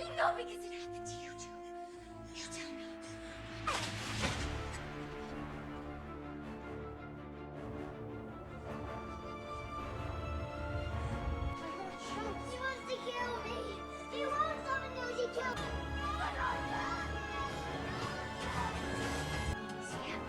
You know because it happened to you too. You tell me. He wants to kill me. He wants someone knows he killed me. Sam,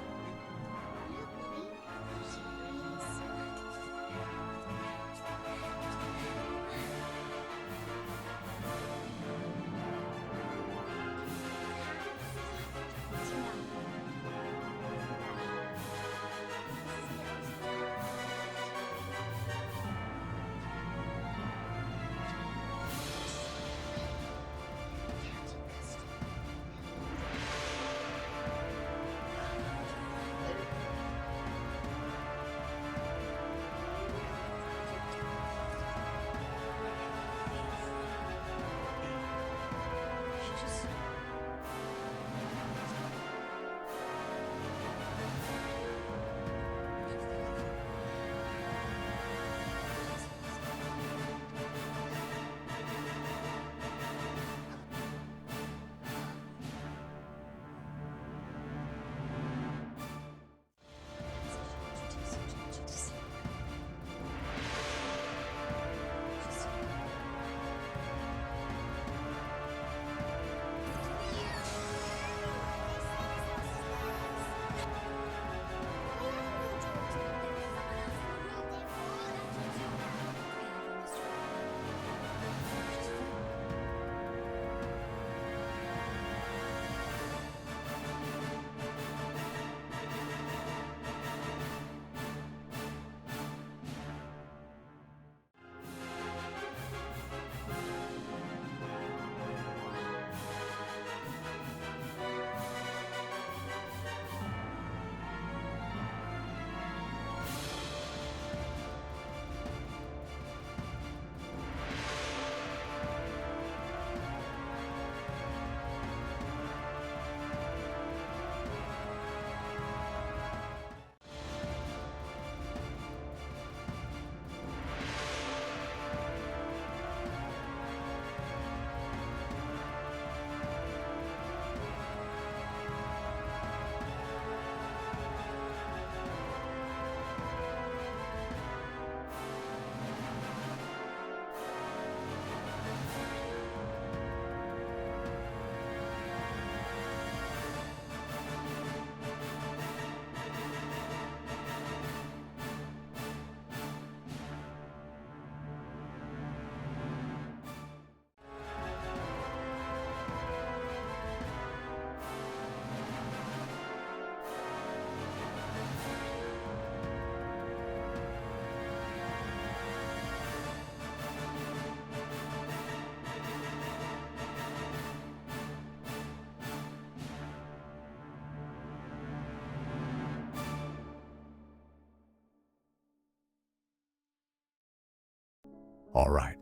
All right,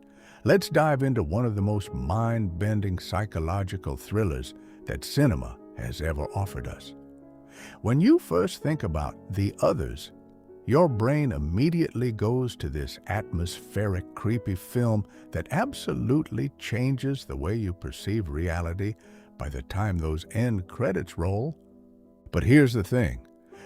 let's dive into one of the most mind-bending psychological thrillers that cinema has ever offered us. When you first think about The Others, your brain immediately goes to this atmospheric, creepy film that absolutely changes the way you perceive reality by the time those end credits roll. But here's the thing.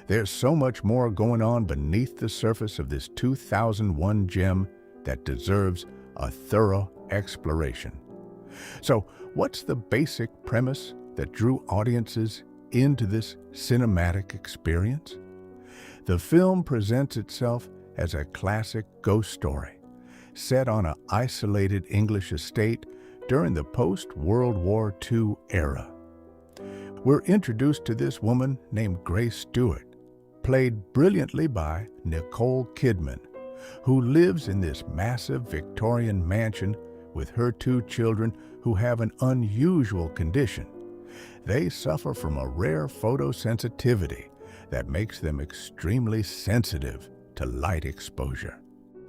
There's so much more going on beneath the surface of this 2001 gem that deserves a thorough exploration. So, what's the basic premise that drew audiences into this cinematic experience? The film presents itself as a classic ghost story, set on an isolated English estate during the post-World War II era. We're introduced to this woman named Grace Stewart, played brilliantly by Nicole Kidman, who lives in this massive Victorian mansion with her two children who have an unusual condition. They suffer from a rare photosensitivity that makes them extremely sensitive to light exposure.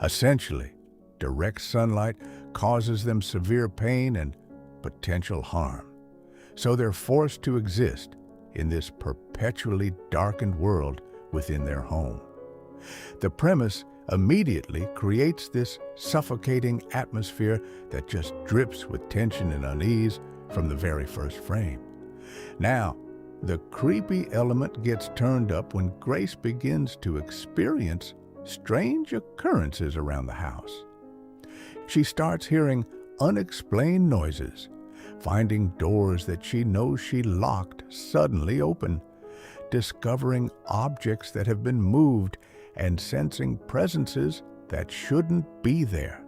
Essentially, direct sunlight causes them severe pain and potential harm. So they're forced to exist in this perpetually darkened world within their home. The premise immediately creates this suffocating atmosphere that just drips with tension and unease from the very first frame. Now, the creepy element gets turned up when Grace begins to experience strange occurrences around the house. She starts hearing unexplained noises, finding doors that she knows she locked suddenly open, discovering objects that have been moved, and sensing presences that shouldn't be there.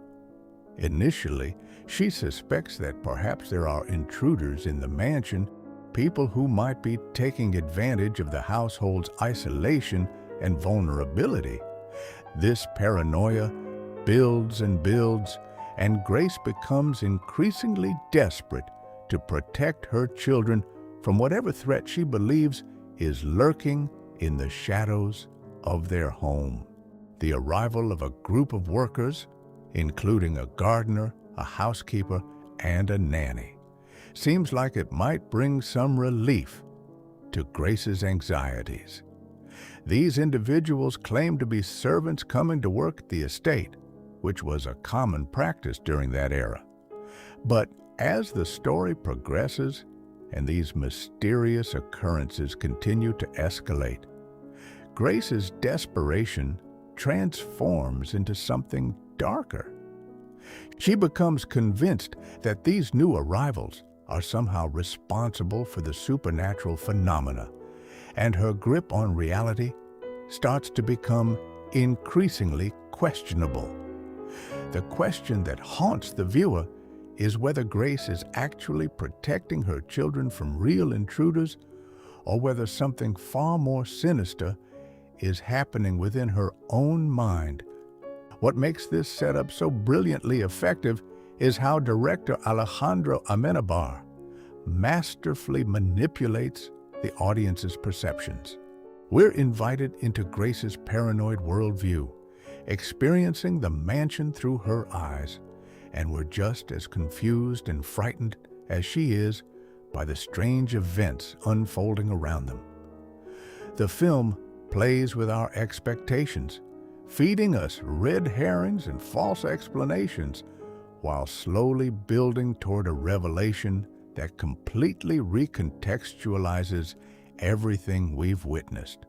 Initially, she suspects that perhaps there are intruders in the mansion, people who might be taking advantage of the household's isolation and vulnerability. This paranoia builds and builds, and Grace becomes increasingly desperate to protect her children from whatever threat she believes is lurking in the shadows of their home. The arrival of a group of workers, including a gardener, a housekeeper, and a nanny, seems like it might bring some relief to Grace's anxieties. These individuals claim to be servants coming to work at the estate, which was a common practice during that era. But as the story progresses and these mysterious occurrences continue to escalate, Grace's desperation transforms into something darker. She becomes convinced that these new arrivals are somehow responsible for the supernatural phenomena, and her grip on reality starts to become increasingly questionable. The question that haunts the viewer is whether Grace is actually protecting her children from real intruders, or whether something far more sinister is happening within her own mind. What makes this setup so brilliantly effective is how director Alejandro Amenabar masterfully manipulates the audience's perceptions. We're invited into Grace's paranoid worldview, experiencing the mansion through her eyes, and we're just as confused and frightened as she is by the strange events unfolding around them. The film plays with our expectations, feeding us red herrings and false explanations, while slowly building toward a revelation that completely recontextualizes everything we've witnessed.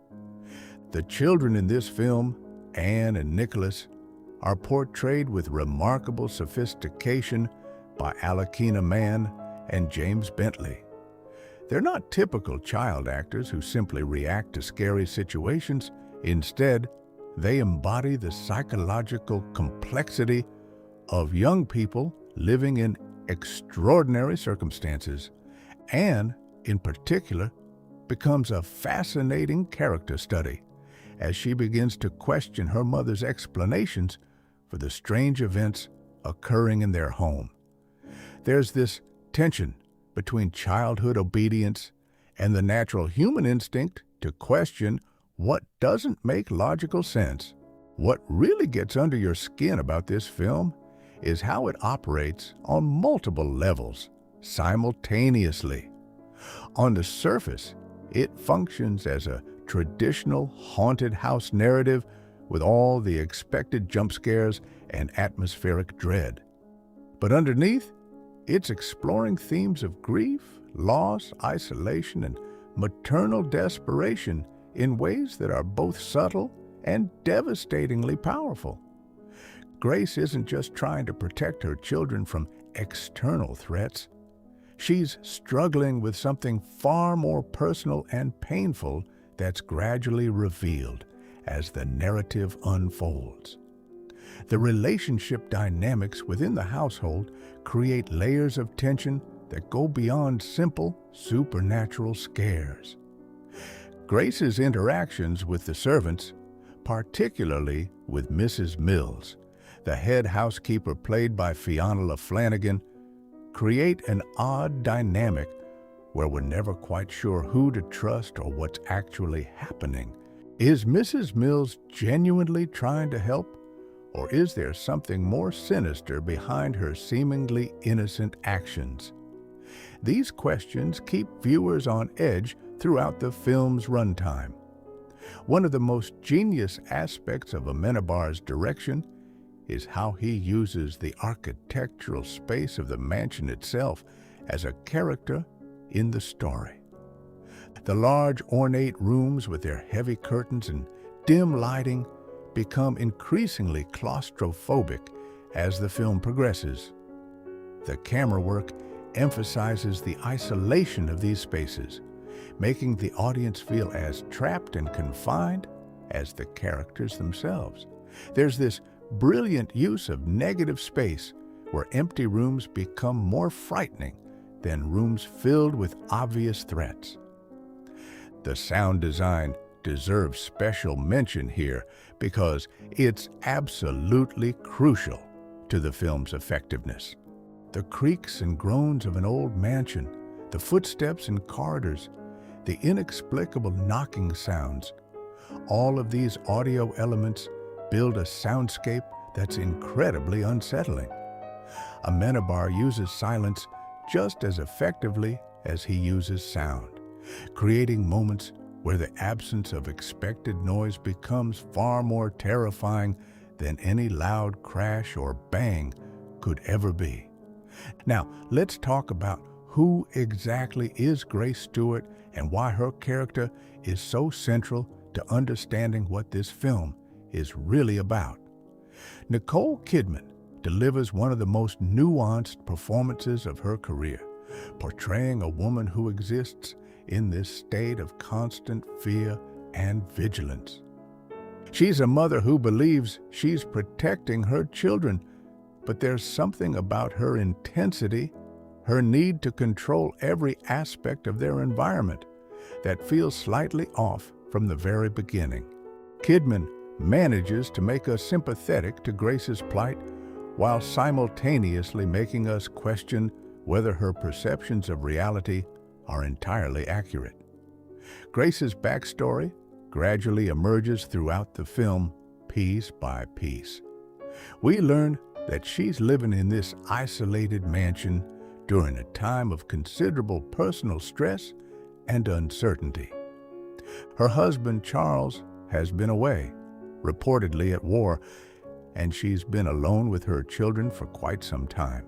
The children in this film, Anne and Nicholas, are portrayed with remarkable sophistication by Alakina Mann and James Bentley. They're not typical child actors who simply react to scary situations. Instead, they embody the psychological complexity of young people living in extraordinary circumstances. Anne, in particular, becomes a fascinating character study as she begins to question her mother's explanations for the strange events occurring in their home. There's this tension between childhood obedience and the natural human instinct to question what doesn't make logical sense. What really gets under your skin about this film is how it operates on multiple levels simultaneously. On the surface, it functions as a traditional haunted house narrative with all the expected jump scares and atmospheric dread. But underneath, it's exploring themes of grief, loss, isolation, and maternal desperation in ways that are both subtle and devastatingly powerful. Grace isn't just trying to protect her children from external threats. She's struggling with something far more personal and painful that's gradually revealed as the narrative unfolds. The relationship dynamics within the household create layers of tension that go beyond simple supernatural scares. Grace's interactions with the servants, particularly with Mrs. Mills, the head housekeeper played by Fiona Flanagan, create an odd dynamic where we're never quite sure who to trust or what's actually happening. Is Mrs. Mills genuinely trying to help, or is there something more sinister behind her seemingly innocent actions? These questions keep viewers on edge throughout the film's runtime. One of the most genius aspects of Amenabar's direction is how he uses the architectural space of the mansion itself as a character in the story. The large, ornate rooms with their heavy curtains and dim lighting become increasingly claustrophobic as the film progresses. The camera work emphasizes the isolation of these spaces, making the audience feel as trapped and confined as the characters themselves. There's this brilliant use of negative space where empty rooms become more frightening than rooms filled with obvious threats. The sound design deserves special mention here because it's absolutely crucial to the film's effectiveness. The creaks and groans of an old mansion, the footsteps in corridors, the inexplicable knocking sounds, all of these audio elements build a soundscape that's incredibly unsettling. Amenabar uses silence just as effectively as he uses sound, creating moments where the absence of expected noise becomes far more terrifying than any loud crash or bang could ever be. Now, let's talk about who exactly is Grace Stewart and why her character is so central to understanding what this film is really about. Nicole Kidman delivers one of the most nuanced performances of her career, portraying a woman who exists in this state of constant fear and vigilance. She's a mother who believes she's protecting her children, but there's something about her intensity, her need to control every aspect of their environment, that feels slightly off from the very beginning. Kidman manages to make us sympathetic to Grace's plight while simultaneously making us question whether her perceptions of reality are entirely accurate. Grace's backstory gradually emerges throughout the film, piece by piece. We learn that she's living in this isolated mansion during a time of considerable personal stress and uncertainty. Her husband, Charles, has been away, reportedly at war, and she's been alone with her children for quite some time.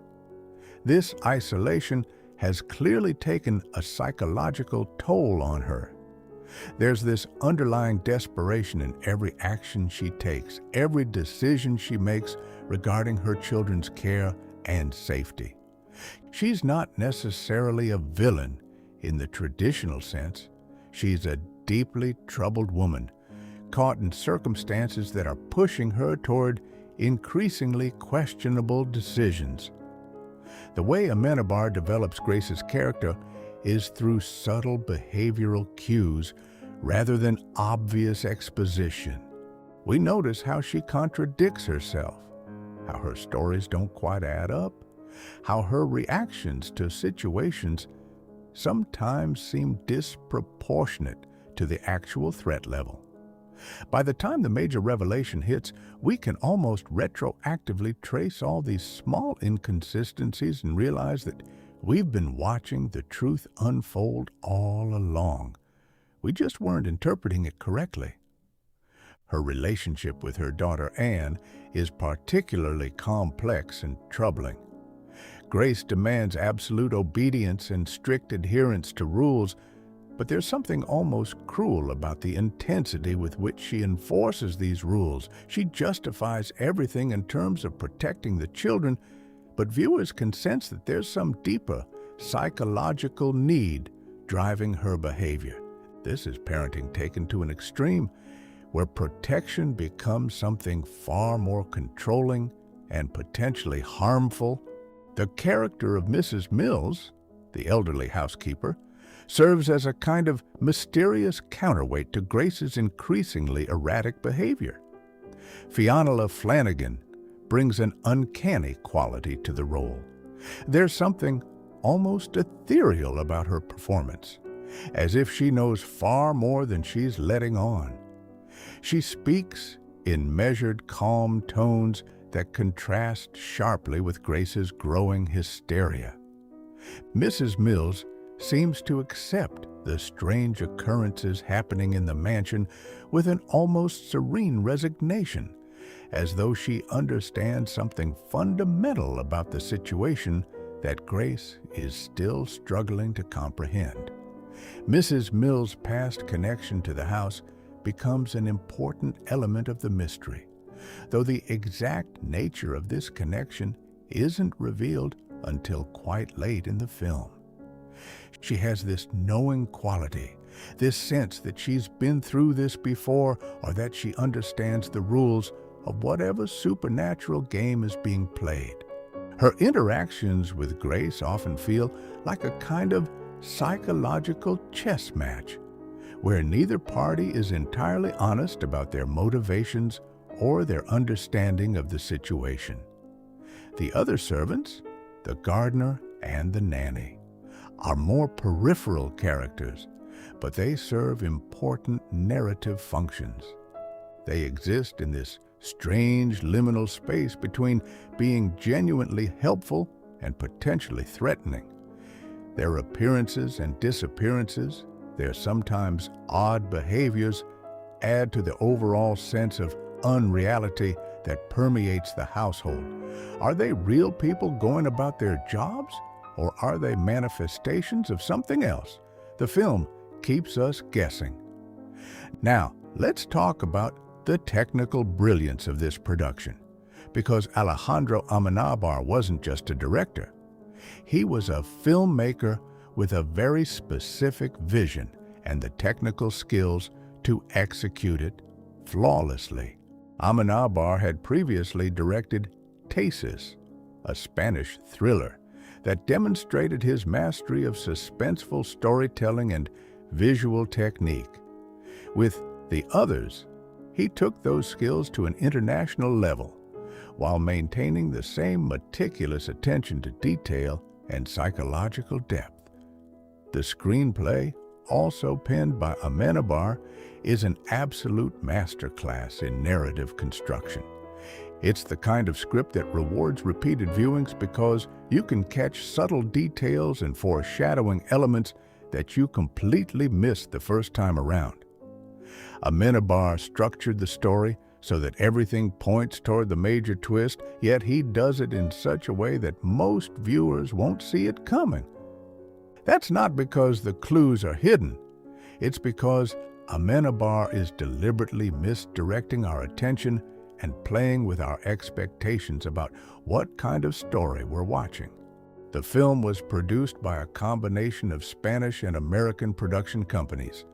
This isolation has clearly taken a psychological toll on her. There's this underlying desperation in every action she takes, every decision she makes regarding her children's care and safety. She's not necessarily a villain in the traditional sense. She's a deeply troubled woman, caught in circumstances that are pushing her toward increasingly questionable decisions. The way Amenabar develops Grace's character is through subtle behavioral cues rather than obvious exposition. We notice how she contradicts herself, how her stories don't quite add up, how her reactions to situations sometimes seem disproportionate to the actual threat level. By the time the major revelation hits, we can almost retroactively trace all these small inconsistencies and realize that we've been watching the truth unfold all along. We just weren't interpreting it correctly. Her relationship with her daughter Anne is particularly complex and troubling. Grace demands absolute obedience and strict adherence to rules, but there's something almost cruel about the intensity with which she enforces these rules. She justifies everything in terms of protecting the children, but viewers can sense that there's some deeper psychological need driving her behavior. This is parenting taken to an extreme, where protection becomes something far more controlling and potentially harmful. The character of Mrs. Mills, the elderly housekeeper, serves as a kind of mysterious counterweight to Grace's increasingly erratic behavior. Fionnuala Flanagan brings an uncanny quality to the role. There's something almost ethereal about her performance, as if she knows far more than she's letting on. She speaks in measured, calm tones that contrast sharply with Grace's growing hysteria. Mrs. Mills seems to accept the strange occurrences happening in the mansion with an almost serene resignation, as though she understands something fundamental about the situation that Grace is still struggling to comprehend. Mrs. Mill's past connection to the house becomes an important element of the mystery, though the exact nature of this connection isn't revealed until quite late in the film. She has this knowing quality, this sense that she's been through this before or that she understands the rules of whatever supernatural game is being played. Her interactions with Grace often feel like a kind of psychological chess match, where neither party is entirely honest about their motivations or their understanding of the situation. The other servants, the gardener and the nanny, are more peripheral characters, but they serve important narrative functions. They exist in this strange liminal space between being genuinely helpful and potentially threatening. Their appearances and disappearances, their sometimes odd behaviors, add to the overall sense of unreality that permeates the household. Are they real people going about their jobs, or are they manifestations of something else? The film keeps us guessing. Now, let's talk about the technical brilliance of this production, because Alejandro Amenabar wasn't just a director. He was a filmmaker with a very specific vision and the technical skills to execute it flawlessly. Amenabar had previously directed Tesis, a Spanish thriller that demonstrated his mastery of suspenseful storytelling and visual technique. With The Others, he took those skills to an international level, while maintaining the same meticulous attention to detail and psychological depth. The screenplay, also penned by Amenabar, is an absolute masterclass in narrative construction. It's the kind of script that rewards repeated viewings because you can catch subtle details and foreshadowing elements that you completely missed the first time around. Amenabar structured the story so that everything points toward the major twist, yet he does it in such a way that most viewers won't see it coming. That's not because the clues are hidden. It's because Amenabar is deliberately misdirecting our attention and playing with our expectations about what kind of story we're watching. The film was produced by a combination of Spanish and American production companies,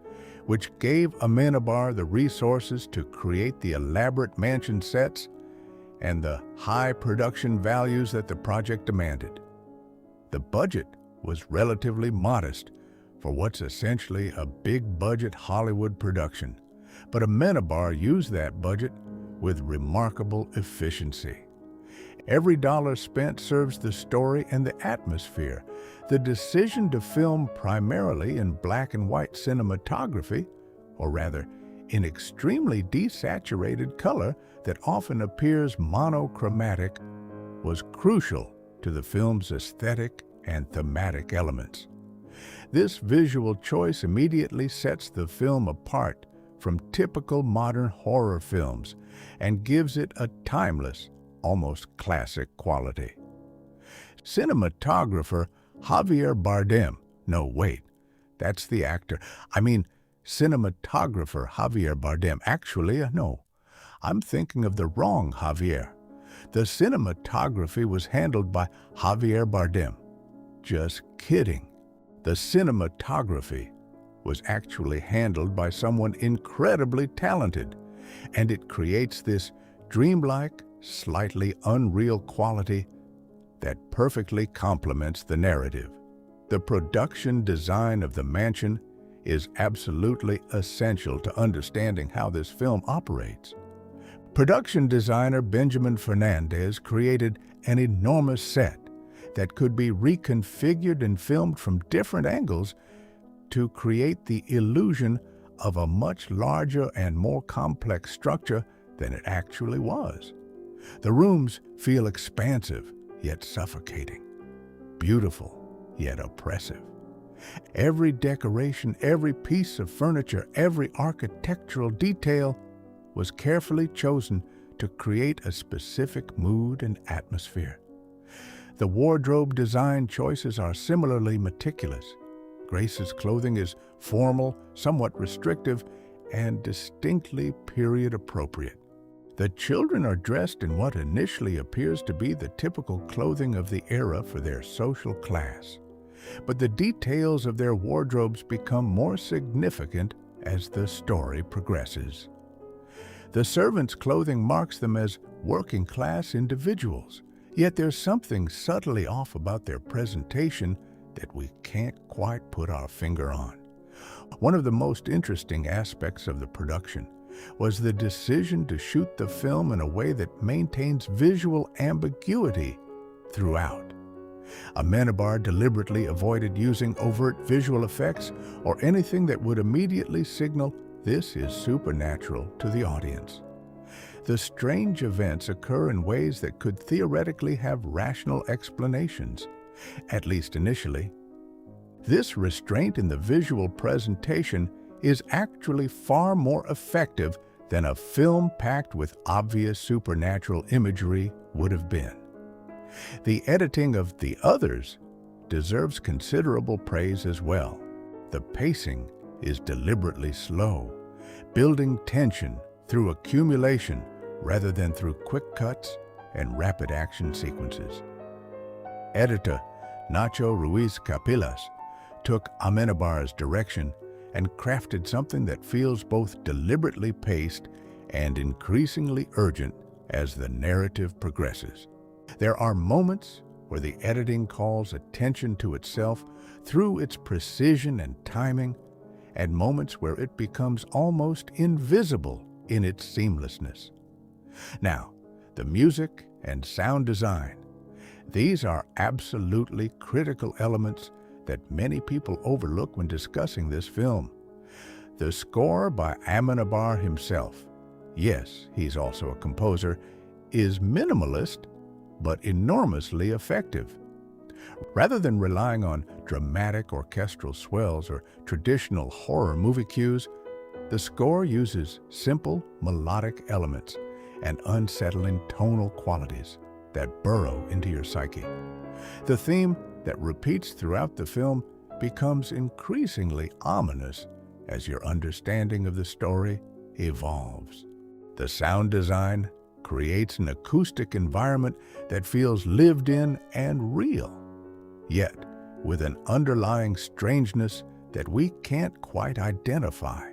which gave Amenabar the resources to create the elaborate mansion sets and the high production values that the project demanded. The budget was relatively modest for what's essentially a big-budget Hollywood production, but Amenabar used that budget with remarkable efficiency. Every dollar spent serves the story and the atmosphere. The decision to film primarily in black and white cinematography, or rather, in extremely desaturated color that often appears monochromatic, was crucial to the film's aesthetic and thematic elements. This visual choice immediately sets the film apart from typical modern horror films and gives it a timeless, almost classic quality. Cinematographer Javier Bardem, no wait, that's the actor. Cinematographer Javier Bardem. Actually, no, I'm thinking of the wrong Javier. The cinematography was handled by Javier Bardem. Just kidding. The cinematography was actually handled by someone incredibly talented, and it creates this dreamlike, slightly unreal quality that perfectly complements the narrative. The production design of the mansion is absolutely essential to understanding how this film operates. Production designer Benjamin Fernandez created an enormous set that could be reconfigured and filmed from different angles to create the illusion of a much larger and more complex structure than it actually was. The rooms feel expansive, yet suffocating, beautiful, yet oppressive. Every decoration, every piece of furniture, every architectural detail was carefully chosen to create a specific mood and atmosphere. The wardrobe design choices are similarly meticulous. Grace's clothing is formal, somewhat restrictive, and distinctly period appropriate. The children are dressed in what initially appears to be the typical clothing of the era for their social class. But the details of their wardrobes become more significant as the story progresses. The servants' clothing marks them as working-class individuals, yet there's something subtly off about their presentation that we can't quite put our finger on. One of the most interesting aspects of the production was the decision to shoot the film in a way that maintains visual ambiguity throughout. Amenabar deliberately avoided using overt visual effects or anything that would immediately signal this is supernatural to the audience. The strange events occur in ways that could theoretically have rational explanations, at least initially. This restraint in the visual presentation is actually far more effective than a film packed with obvious supernatural imagery would have been. The editing of The Others deserves considerable praise as well. The pacing is deliberately slow, building tension through accumulation rather than through quick cuts and rapid action sequences. Editor Nacho Ruiz Capillas took Amenabar's direction and crafted something that feels both deliberately paced and increasingly urgent as the narrative progresses. There are moments where the editing calls attention to itself through its precision and timing, and moments where it becomes almost invisible in its seamlessness. Now, the music and sound design. These are absolutely critical elements that many people overlook when discussing this film. The score by Amenabar himself, yes, he's also a composer, is minimalist but enormously effective. Rather than relying on dramatic orchestral swells or traditional horror movie cues, the score uses simple melodic elements and unsettling tonal qualities that burrow into your psyche. The theme that repeats throughout the film becomes increasingly ominous as your understanding of the story evolves. The sound design creates an acoustic environment that feels lived in and real, yet with an underlying strangeness that we can't quite identify.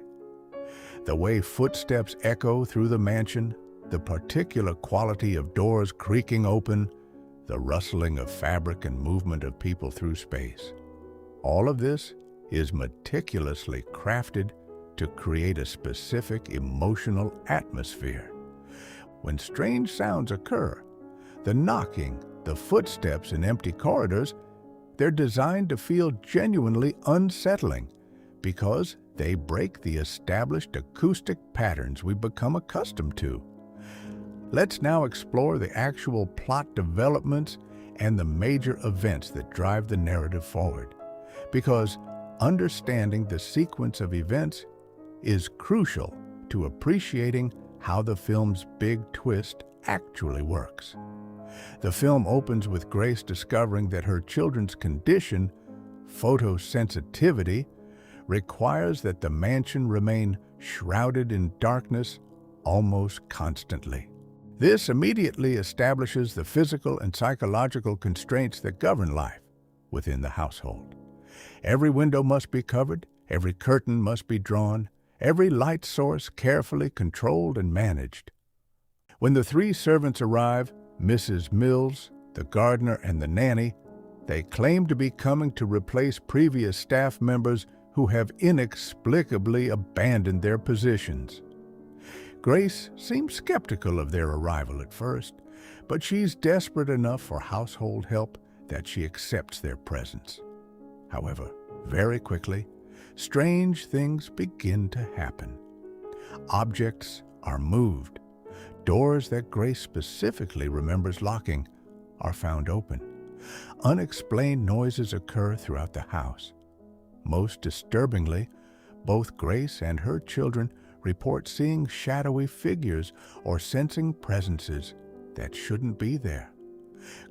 The way footsteps echo through the mansion, the particular quality of doors creaking open, the rustling of fabric and movement of people through space. All of this is meticulously crafted to create a specific emotional atmosphere. When strange sounds occur, the knocking, the footsteps in empty corridors, they're designed to feel genuinely unsettling because they break the established acoustic patterns we've become accustomed to. Let's now explore the actual plot developments and the major events that drive the narrative forward, because understanding the sequence of events is crucial to appreciating how the film's big twist actually works. The film opens with Grace discovering that her children's condition, photosensitivity, requires that the mansion remain shrouded in darkness almost constantly. This immediately establishes the physical and psychological constraints that govern life within the household. Every window must be covered, every curtain must be drawn, every light source carefully controlled and managed. When the three servants arrive, Mrs. Mills, the gardener, and the nanny, they claim to be coming to replace previous staff members who have inexplicably abandoned their positions. Grace seems skeptical of their arrival at first, but she's desperate enough for household help that she accepts their presence. However, very quickly, strange things begin to happen. Objects are moved. Doors that Grace specifically remembers locking are found open. Unexplained noises occur throughout the house. Most disturbingly, both Grace and her children report seeing shadowy figures or sensing presences that shouldn't be there.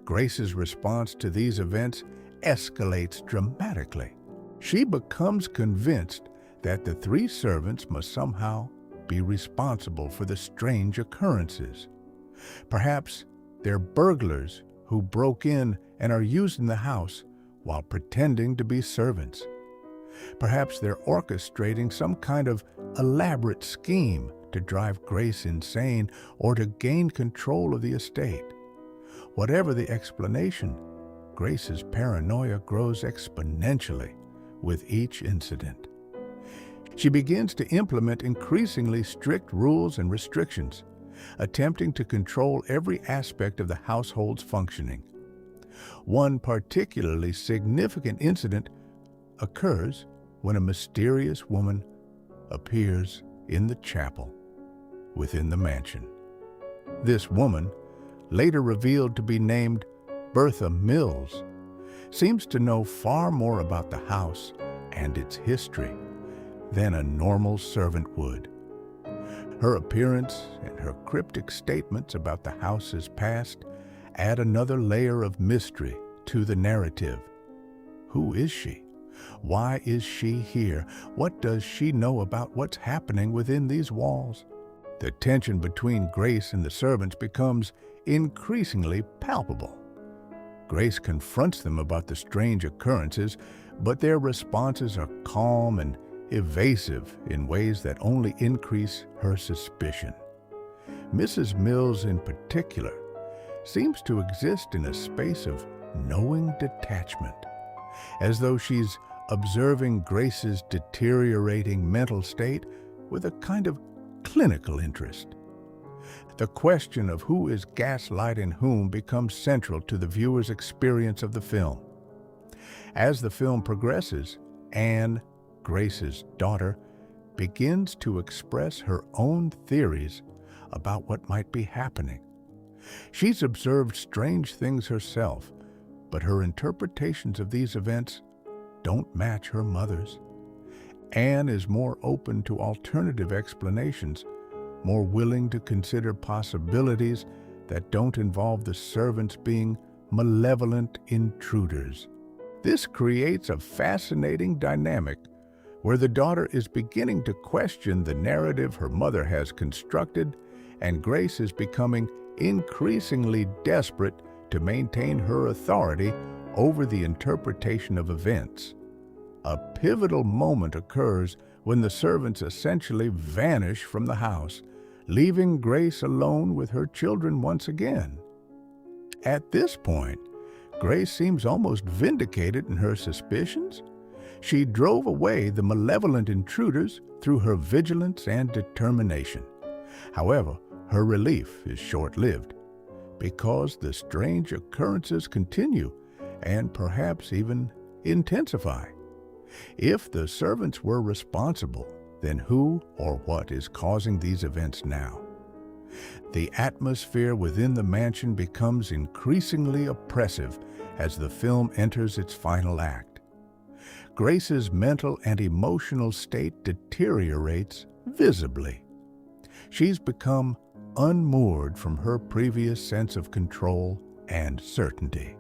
Grace's response to these events escalates dramatically. She becomes convinced that the three servants must somehow be responsible for the strange occurrences. Perhaps they're burglars who broke in and are using the house while pretending to be servants. Perhaps they're orchestrating some kind of elaborate scheme to drive Grace insane or to gain control of the estate. Whatever the explanation, Grace's paranoia grows exponentially with each incident. She begins to implement increasingly strict rules and restrictions, attempting to control every aspect of the household's functioning. One particularly significant incident occurs when a mysterious woman appears in the chapel within the mansion. This woman, later revealed to be named Bertha Mills, seems to know far more about the house and its history than a normal servant would. Her appearance and her cryptic statements about the house's past add another layer of mystery to the narrative. Who is she? Why is she here? What does she know about what's happening within these walls? The tension between Grace and the servants becomes increasingly palpable. Grace confronts them about the strange occurrences, but their responses are calm and evasive in ways that only increase her suspicion. Mrs. Mills, in particular, seems to exist in a space of knowing detachment, as though she's observing Grace's deteriorating mental state with a kind of clinical interest. The question of who is gaslighting whom becomes central to the viewer's experience of the film. As the film progresses, Anne, Grace's daughter, begins to express her own theories about what might be happening. She's observed strange things herself, but her interpretations of these events don't match her mother's. Anne is more open to alternative explanations, more willing to consider possibilities that don't involve the servants being malevolent intruders. This creates a fascinating dynamic where the daughter is beginning to question the narrative her mother has constructed, and Grace is becoming increasingly desperate to maintain her authority over the interpretation of events. A pivotal moment occurs when the servants essentially vanish from the house, leaving Grace alone with her children once again. At this point, Grace seems almost vindicated in her suspicions. She drove away the malevolent intruders through her vigilance and determination. However, her relief is short-lived, because the strange occurrences continue and perhaps even intensify. If the servants were responsible, then who or what is causing these events now? The atmosphere within the mansion becomes increasingly oppressive as the film enters its final act. Grace's mental and emotional state deteriorates visibly. She's become unmoored from her previous sense of control and certainty.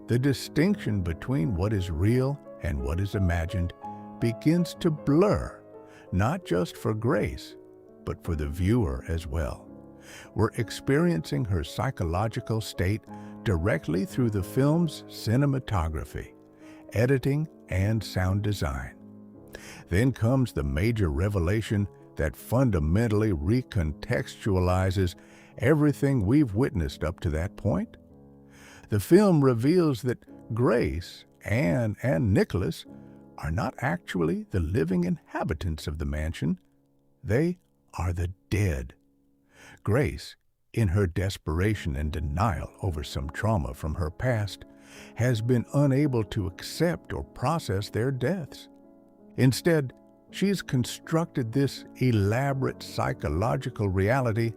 The distinction between what is real and what is imagined begins to blur, not just for Grace, but for the viewer as well. We're experiencing her psychological state directly through the film's cinematography, editing, and sound design. Then comes the major revelation that fundamentally recontextualizes everything we've witnessed up to that point. The film reveals that Grace, Anne, and Nicholas are not actually the living inhabitants of the mansion. They are the dead. Grace, in her desperation and denial over some trauma from her past, has been unable to accept or process their deaths. Instead, she's constructed this elaborate psychological reality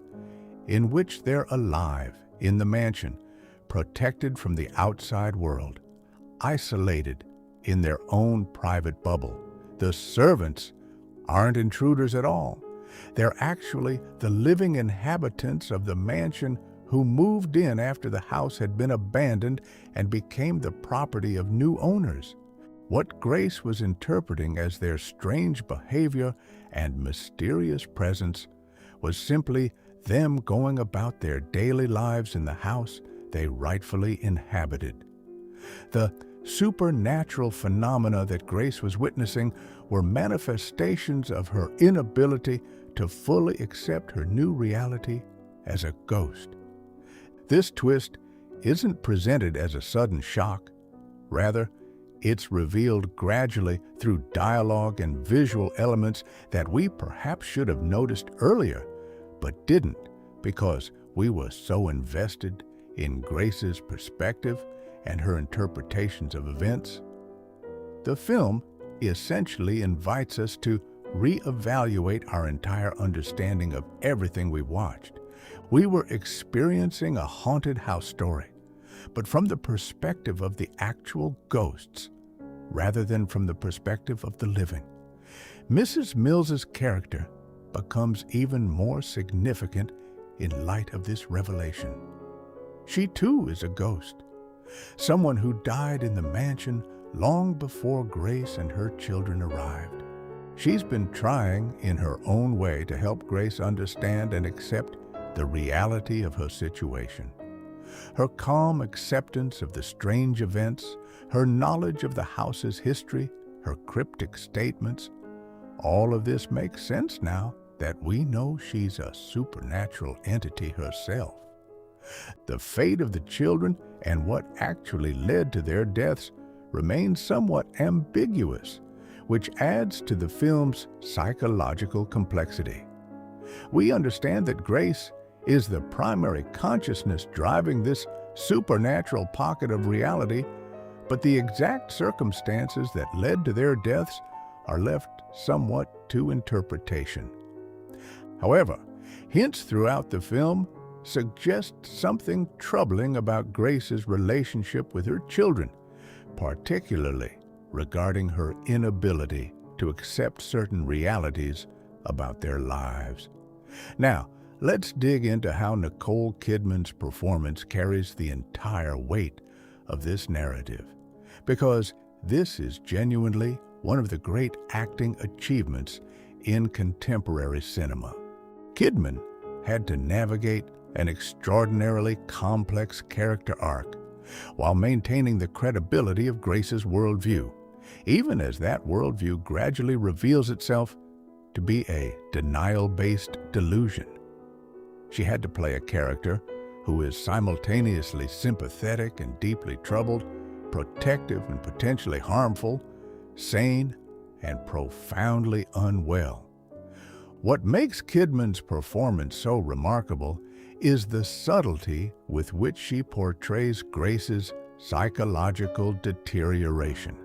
in which they're alive in the mansion, protected from the outside world, isolated in their own private bubble. The servants aren't intruders at all. They're actually the living inhabitants of the mansion who moved in after the house had been abandoned and became the property of new owners. What Grace was interpreting as their strange behavior and mysterious presence was simply them going about their daily lives in the house they rightfully inhabited. The supernatural phenomena that Grace was witnessing were manifestations of her inability to fully accept her new reality as a ghost. This twist isn't presented as a sudden shock. Rather, it's revealed gradually through dialogue and visual elements that we perhaps should have noticed earlier, but didn't because we were so invested in Grace's perspective and her interpretations of events. The film essentially invites us to reevaluate our entire understanding of everything we watched. We were experiencing a haunted house story, but from the perspective of the actual ghosts, rather than from the perspective of the living. Mrs. Mills's character becomes even more significant in light of this revelation. She too is a ghost, someone who died in the mansion long before Grace and her children arrived. She's been trying in her own way to help Grace understand and accept the reality of her situation. Her calm acceptance of the strange events, her knowledge of the house's history, her cryptic statements, all of this makes sense now that we know she's a supernatural entity herself. The fate of the children and what actually led to their deaths remains somewhat ambiguous, which adds to the film's psychological complexity. We understand that Grace is the primary consciousness driving this supernatural pocket of reality, but the exact circumstances that led to their deaths are left somewhat to interpretation. However, hints throughout the film suggest something troubling about Grace's relationship with her children, particularly regarding her inability to accept certain realities about their lives. Now, let's dig into how Nicole Kidman's performance carries the entire weight of this narrative, because this is genuinely one of the great acting achievements in contemporary cinema. Kidman had to navigate an extraordinarily complex character arc while maintaining the credibility of Grace's worldview, even as that worldview gradually reveals itself to be a denial-based delusion. She had to play a character who is simultaneously sympathetic and deeply troubled, protective and potentially harmful, sane and profoundly unwell. What makes Kidman's performance so remarkable is the subtlety with which she portrays Grace's psychological deterioration.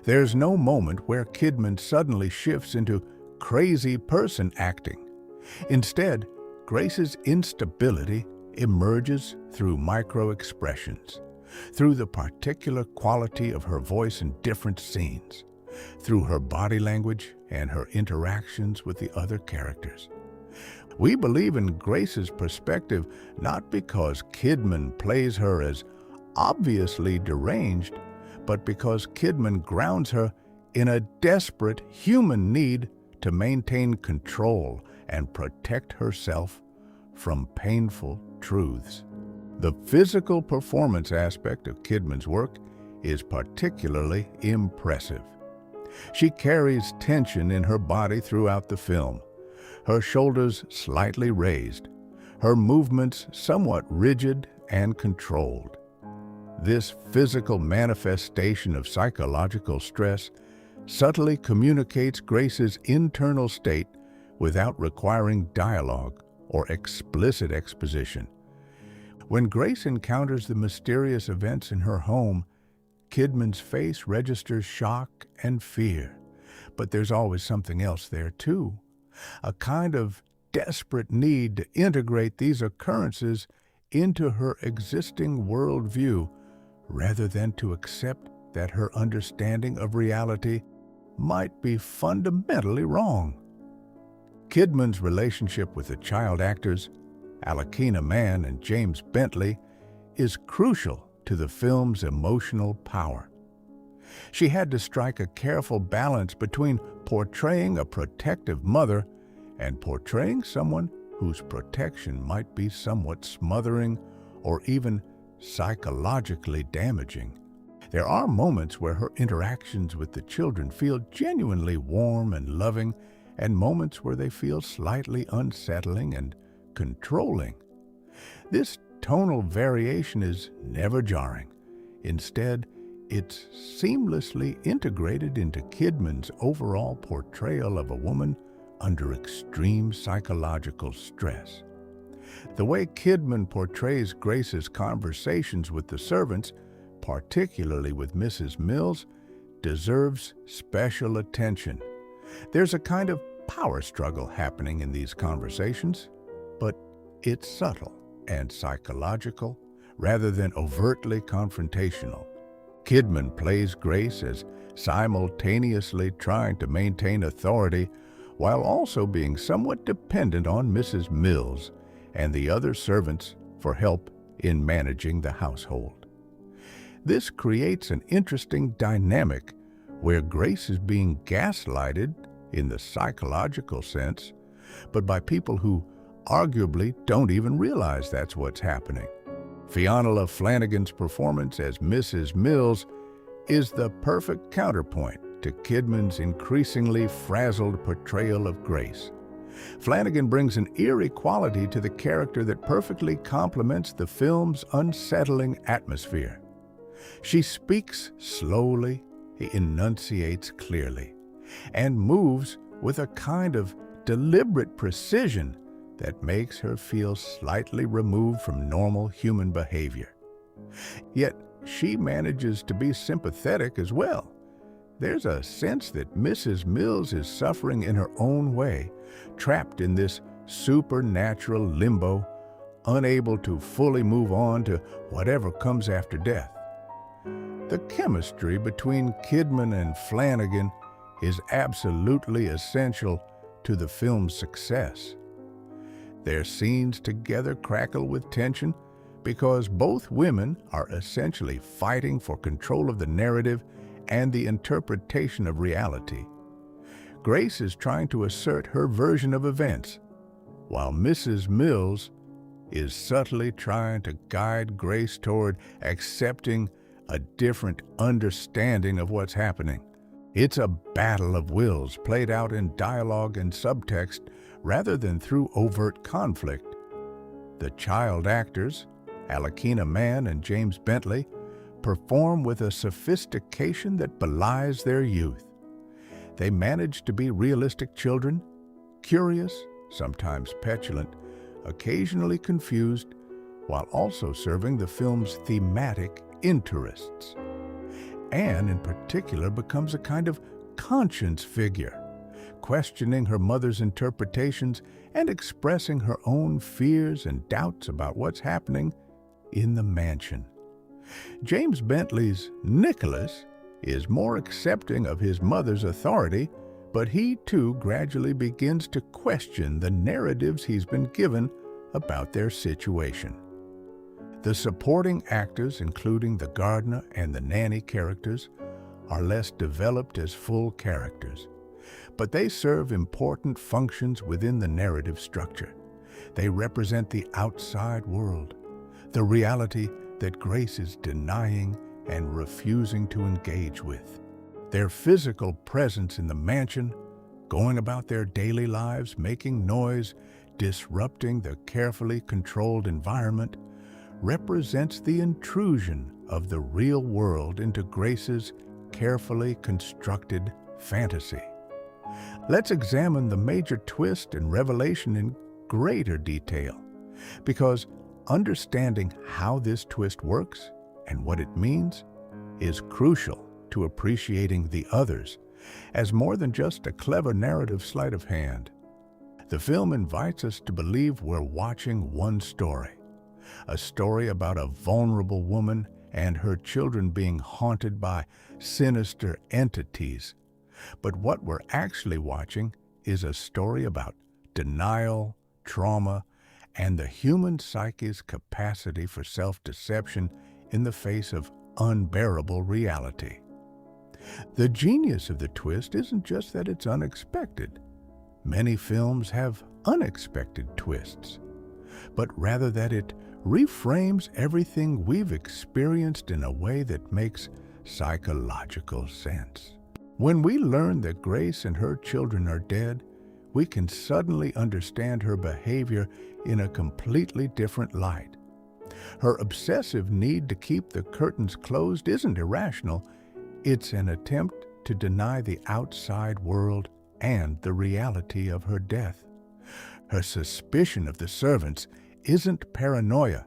There's no moment where Kidman suddenly shifts into crazy person acting. Instead, Grace's instability emerges through micro-expressions, through the particular quality of her voice in different scenes, through her body language and her interactions with the other characters. We believe in Grace's perspective not because Kidman plays her as obviously deranged, but because Kidman grounds her in a desperate human need to maintain control and protect herself from painful truths. The physical performance aspect of Kidman's work is particularly impressive. She carries tension in her body throughout the film, her shoulders slightly raised, her movements somewhat rigid and controlled. This physical manifestation of psychological stress subtly communicates Grace's internal state without requiring dialogue or explicit exposition. When Grace encounters the mysterious events in her home, Kidman's face registers shock and fear. But there's always something else there too, a kind of desperate need to integrate these occurrences into her existing worldview rather than to accept that her understanding of reality might be fundamentally wrong. Kidman's relationship with the child actors, Alakina Mann and James Bentley, is crucial to the film's emotional power. She had to strike a careful balance between portraying a protective mother and portraying someone whose protection might be somewhat smothering or even psychologically damaging. There are moments where her interactions with the children feel genuinely warm and loving, and moments where they feel slightly unsettling and controlling. This tonal variation is never jarring. Instead, it's seamlessly integrated into Kidman's overall portrayal of a woman under extreme psychological stress. The way Kidman portrays Grace's conversations with the servants, particularly with Mrs. Mills, deserves special attention. There's a kind of power struggle happening in these conversations, but it's subtle and psychological rather than overtly confrontational. Kidman plays Grace as simultaneously trying to maintain authority while also being somewhat dependent on Mrs. Mills and the other servants for help in managing the household. This creates an interesting dynamic where Grace is being gaslighted in the psychological sense, but by people who arguably don't even realize that's what's happening. Fionnula Flanagan's performance as Mrs. Mills is the perfect counterpoint to Kidman's increasingly frazzled portrayal of Grace. Flanagan brings an eerie quality to the character that perfectly complements the film's unsettling atmosphere. She speaks slowly, enunciates clearly, and moves with a kind of deliberate precision that makes her feel slightly removed from normal human behavior. Yet she manages to be sympathetic as well. There's a sense that Mrs. Mills is suffering in her own way, trapped in this supernatural limbo, unable to fully move on to whatever comes after death. The chemistry between Kidman and Flanagan is absolutely essential to the film's success. Their scenes together crackle with tension because both women are essentially fighting for control of the narrative and the interpretation of reality. Grace is trying to assert her version of events, while Mrs. Mills is subtly trying to guide Grace toward accepting a different understanding of what's happening. It's a battle of wills played out in dialogue and subtext rather than through overt conflict. The child actors, Alakina Mann and James Bentley, perform with a sophistication that belies their youth. They manage to be realistic children, curious, sometimes petulant, occasionally confused, while also serving the film's thematic interests. Anne, in particular, becomes a kind of conscience figure, questioning her mother's interpretations and expressing her own fears and doubts about what's happening in the mansion. James Bentley's Nicholas is more accepting of his mother's authority, but he too gradually begins to question the narratives he's been given about their situation. The supporting actors, including the gardener and the nanny characters, are less developed as full characters, but they serve important functions within the narrative structure. They represent the outside world, the reality that Grace is denying and refusing to engage with. Their physical presence in the mansion, going about their daily lives, making noise, disrupting the carefully controlled environment, represents the intrusion of the real world into Grace's carefully constructed fantasy. Let's examine the major twist and revelation in greater detail, because understanding how this twist works and what it means is crucial to appreciating the others as more than just a clever narrative sleight of hand. The film invites us to believe we're watching one story, a story about a vulnerable woman and her children being haunted by sinister entities, But what we're actually watching is a story about denial, trauma, and the human psyche's capacity for self-deception in the face of unbearable reality. The genius of the twist isn't just that it's unexpected. Many films have unexpected twists, but rather that it reframes everything we've experienced in a way that makes psychological sense. When we learn that Grace and her children are dead, we can suddenly understand her behavior in a completely different light. Her obsessive need to keep the curtains closed isn't irrational. It's an attempt to deny the outside world and the reality of her death. Her suspicion of the servants isn't paranoia.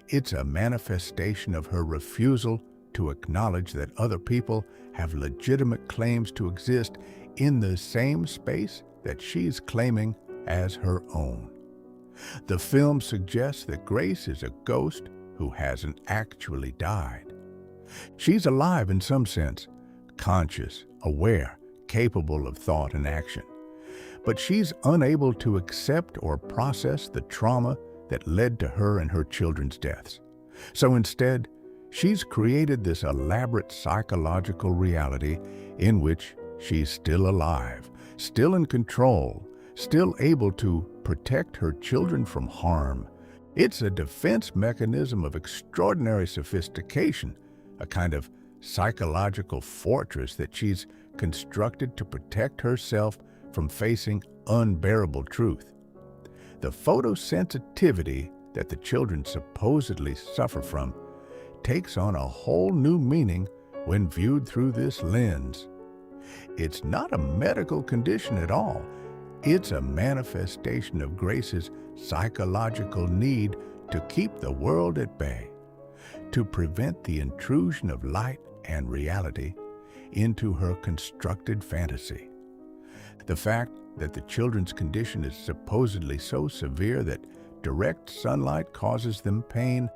It's a manifestation of her refusal to acknowledge that other people have legitimate claims to exist in the same space that she's claiming as her own. The film suggests that Grace is a ghost who hasn't actually died. She's alive in some sense, conscious, aware, capable of thought and action. But she's unable to accept or process the trauma that led to her and her children's deaths. So instead, she's created this elaborate psychological reality in which she's still alive, still in control, still able to protect her children from harm. It's a defense mechanism of extraordinary sophistication, a kind of psychological fortress that she's constructed to protect herself from facing unbearable truth. The photosensitivity that the children supposedly suffer from takes on a whole new meaning when viewed through this lens. It's not a medical condition at all. It's a manifestation of Grace's psychological need to keep the world at bay, to prevent the intrusion of light and reality into her constructed fantasy. The fact that the children's condition is supposedly so severe that direct sunlight causes them pain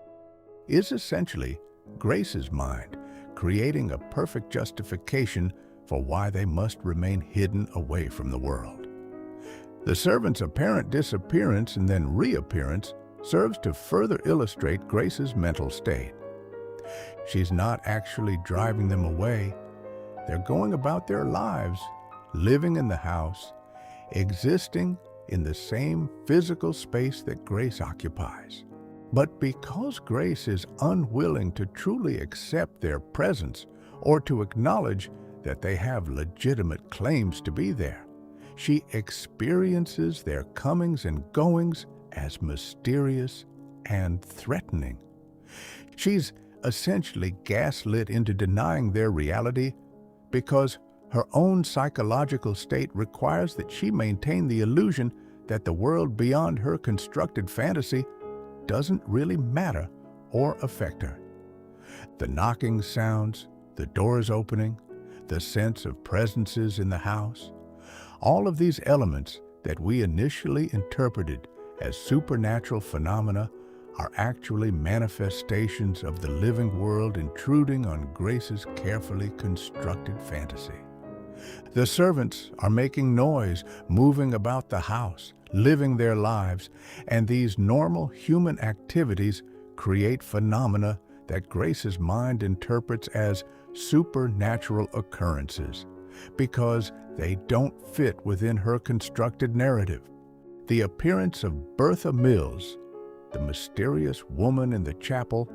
is essentially Grace's mind creating a perfect justification for why they must remain hidden away from the world. The servant's apparent disappearance and then reappearance serves to further illustrate Grace's mental state. She's not actually driving them away. They're going about their lives, living in the house, existing in the same physical space that Grace occupies. But because Grace is unwilling to truly accept their presence or to acknowledge that they have legitimate claims to be there, she experiences their comings and goings as mysterious and threatening. She's essentially gaslit into denying their reality because her own psychological state requires that she maintain the illusion that the world beyond her constructed fantasy doesn't really matter or affect her. The knocking sounds, the doors opening, the sense of presences in the house, all of these elements that we initially interpreted as supernatural phenomena are actually manifestations of the living world intruding on Grace's carefully constructed fantasy. The servants are making noise, moving about the house, living their lives, and these normal human activities create phenomena that Grace's mind interprets as supernatural occurrences because they don't fit within her constructed narrative. The appearance of Bertha Mills, the mysterious woman in the chapel,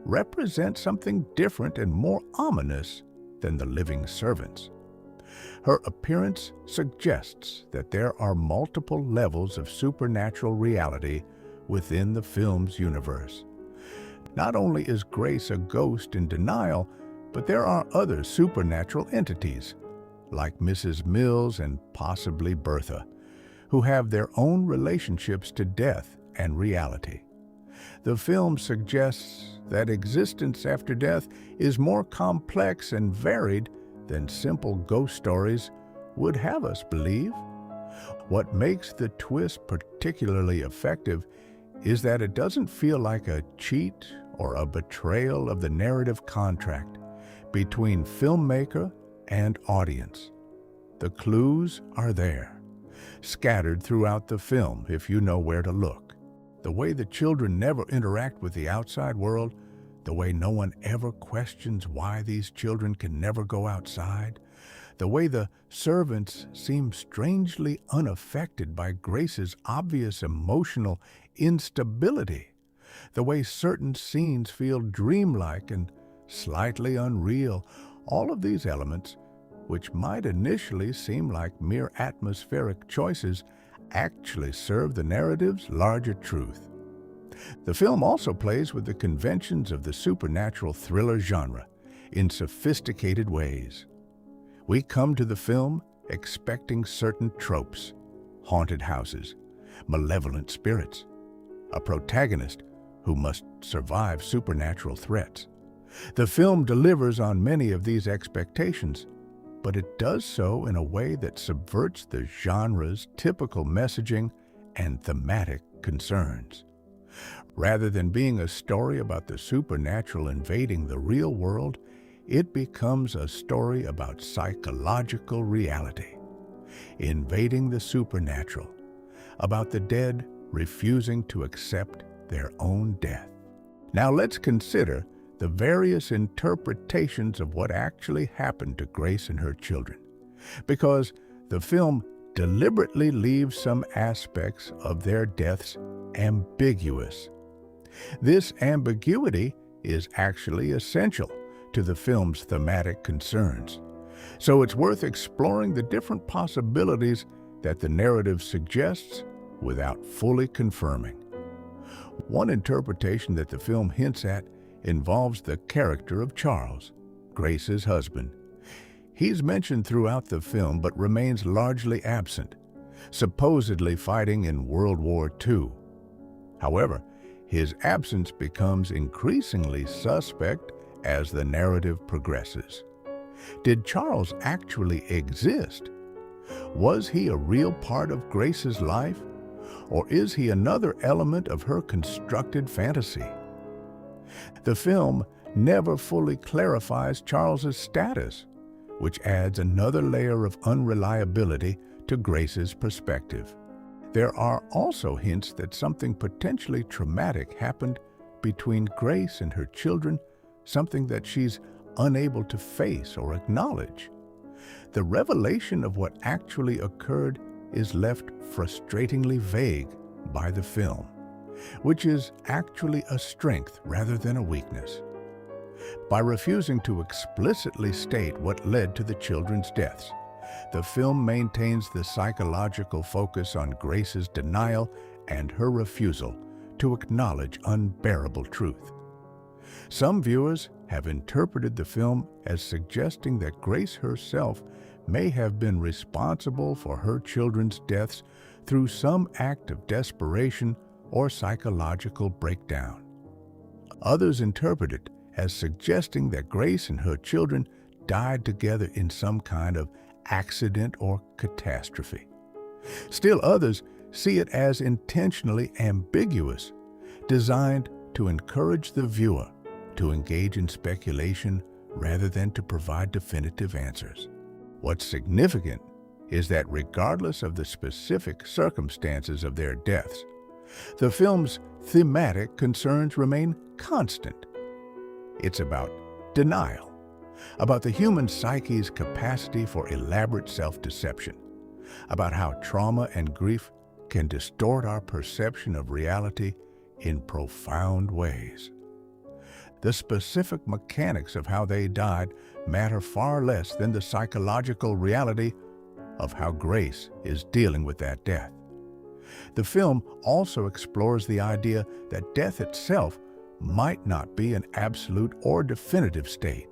represents something different and more ominous than the living servants. Her appearance suggests that there are multiple levels of supernatural reality within the film's universe. Not only is Grace a ghost in denial, but there are other supernatural entities, like Mrs. Mills and possibly Bertha, who have their own relationships to death and reality. The film suggests that existence after death is more complex and varied than simple ghost stories would have us believe. What makes the twist particularly effective is that it doesn't feel like a cheat or a betrayal of the narrative contract between filmmaker and audience. The clues are there, scattered throughout the film if you know where to look. The way the children never interact with the outside world, the way no one ever questions why these children can never go outside, the way the servants seem strangely unaffected by Grace's obvious emotional instability, the way certain scenes feel dreamlike and slightly unreal, all of these elements, which might initially seem like mere atmospheric choices, actually serve the narrative's larger truth. The film also plays with the conventions of the supernatural thriller genre in sophisticated ways. We come to the film expecting certain tropes: haunted houses, malevolent spirits, a protagonist who must survive supernatural threats. The film delivers on many of these expectations, but it does so in a way that subverts the genre's typical messaging and thematic concerns. Rather than being a story about the supernatural invading the real world, it becomes a story about psychological reality, invading the supernatural, about the dead refusing to accept their own death. Now let's consider the various interpretations of what actually happened to Grace and her children, because the film deliberately leaves some aspects of their deaths ambiguous. This ambiguity is actually essential to the film's thematic concerns, so it's worth exploring the different possibilities that the narrative suggests without fully confirming. One interpretation that the film hints at involves the character of Charles, Grace's husband. He's mentioned throughout the film but remains largely absent, supposedly fighting in World War II. However, his absence becomes increasingly suspect as the narrative progresses. Did Charles actually exist? Was he a real part of Grace's life? Or is he another element of her constructed fantasy? The film never fully clarifies Charles's status, which adds another layer of unreliability to Grace's perspective. There are also hints that something potentially traumatic happened between Grace and her children, something that she's unable to face or acknowledge. The revelation of what actually occurred is left frustratingly vague by the film, which is actually a strength rather than a weakness. By refusing to explicitly state what led to the children's deaths, the film maintains the psychological focus on Grace's denial and her refusal to acknowledge unbearable truth. Some viewers have interpreted the film as suggesting that Grace herself may have been responsible for her children's deaths through some act of desperation or psychological breakdown. Others interpret it as suggesting that Grace and her children died together in some kind of accident or catastrophe. Still others see it as intentionally ambiguous, designed to encourage the viewer to engage in speculation rather than to provide definitive answers. What's significant is that regardless of the specific circumstances of their deaths, the film's thematic concerns remain constant. It's about denial, about the human psyche's capacity for elaborate self-deception, about how trauma and grief can distort our perception of reality in profound ways. The specific mechanics of how they died matter far less than the psychological reality of how Grace is dealing with that death. The film also explores the idea that death itself might not be an absolute or definitive state.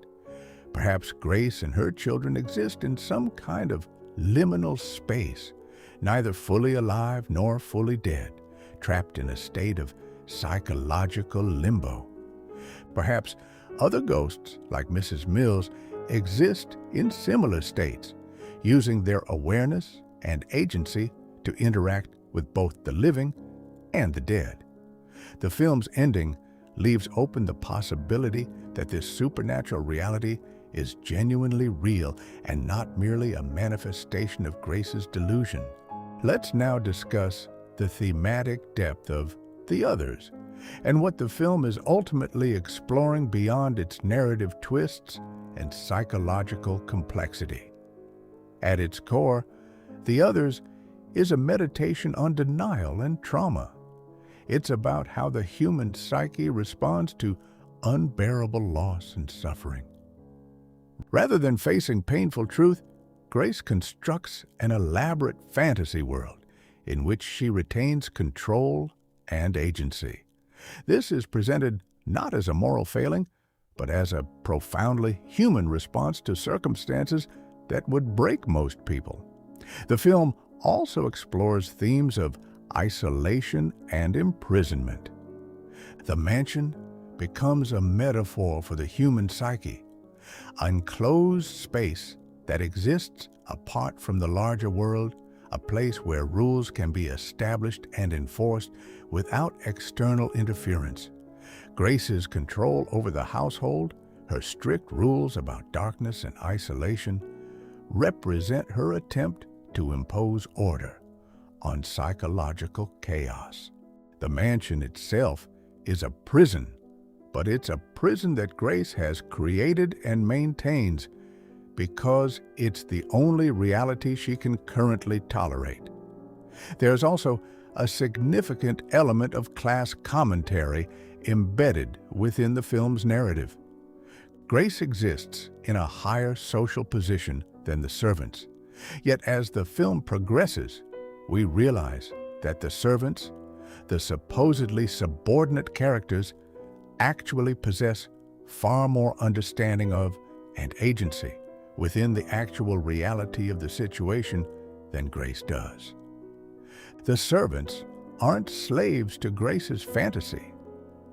Perhaps Grace and her children exist in some kind of liminal space, neither fully alive nor fully dead, trapped in a state of psychological limbo. Perhaps other ghosts, like Mrs. Mills, exist in similar states, using their awareness and agency to interact with both the living and the dead. The film's ending leaves open the possibility that this supernatural reality is genuinely real and not merely a manifestation of Grace's delusion. Let's now discuss the thematic depth of The Others and what the film is ultimately exploring beyond its narrative twists and psychological complexity. At its core, The Others is a meditation on denial and trauma. It's about how the human psyche responds to unbearable loss and suffering. Rather than facing painful truth, Grace constructs an elaborate fantasy world in which she retains control and agency. This is presented not as a moral failing, but as a profoundly human response to circumstances that would break most people. The film also explores themes of isolation and imprisonment. The mansion becomes a metaphor for the human psyche, an enclosed space that exists apart from the larger world, a place where rules can be established and enforced without external interference. Grace's control over the household, her strict rules about darkness and isolation, represent her attempt to impose order on psychological chaos. The mansion itself is a prison, but it's a prison that Grace has created and maintains because it's the only reality she can currently tolerate. There's also a significant element of class commentary embedded within the film's narrative. Grace exists in a higher social position than the servants. Yet as the film progresses, we realize that the servants, the supposedly subordinate characters, actually possess far more understanding of and agency within the actual reality of the situation than Grace does. The servants aren't slaves to Grace's fantasy.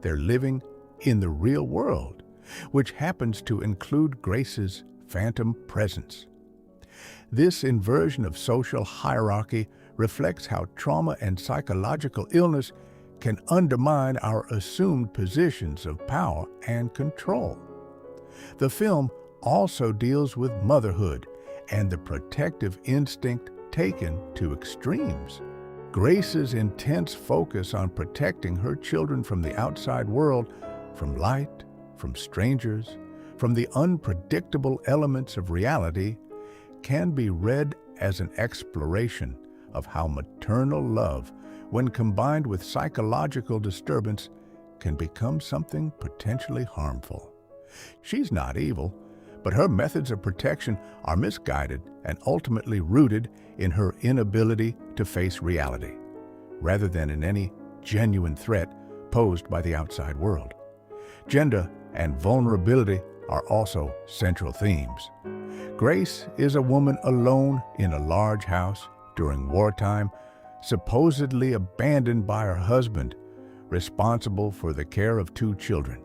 They're living in the real world, which happens to include Grace's phantom presence. This inversion of social hierarchy reflects how trauma and psychological illness can undermine our assumed positions of power and control. The film also deals with motherhood and the protective instinct taken to extremes. Grace's intense focus on protecting her children from the outside world, from light, from strangers, from the unpredictable elements of reality, can be read as an exploration of how maternal love, when combined with psychological disturbance, can become something potentially harmful. She's not evil, but her methods of protection are misguided and ultimately rooted in her inability to face reality, rather than in any genuine threat posed by the outside world. Gender and vulnerability are also central themes. Grace is a woman alone in a large house during wartime, supposedly abandoned by her husband, responsible for the care of 2 children.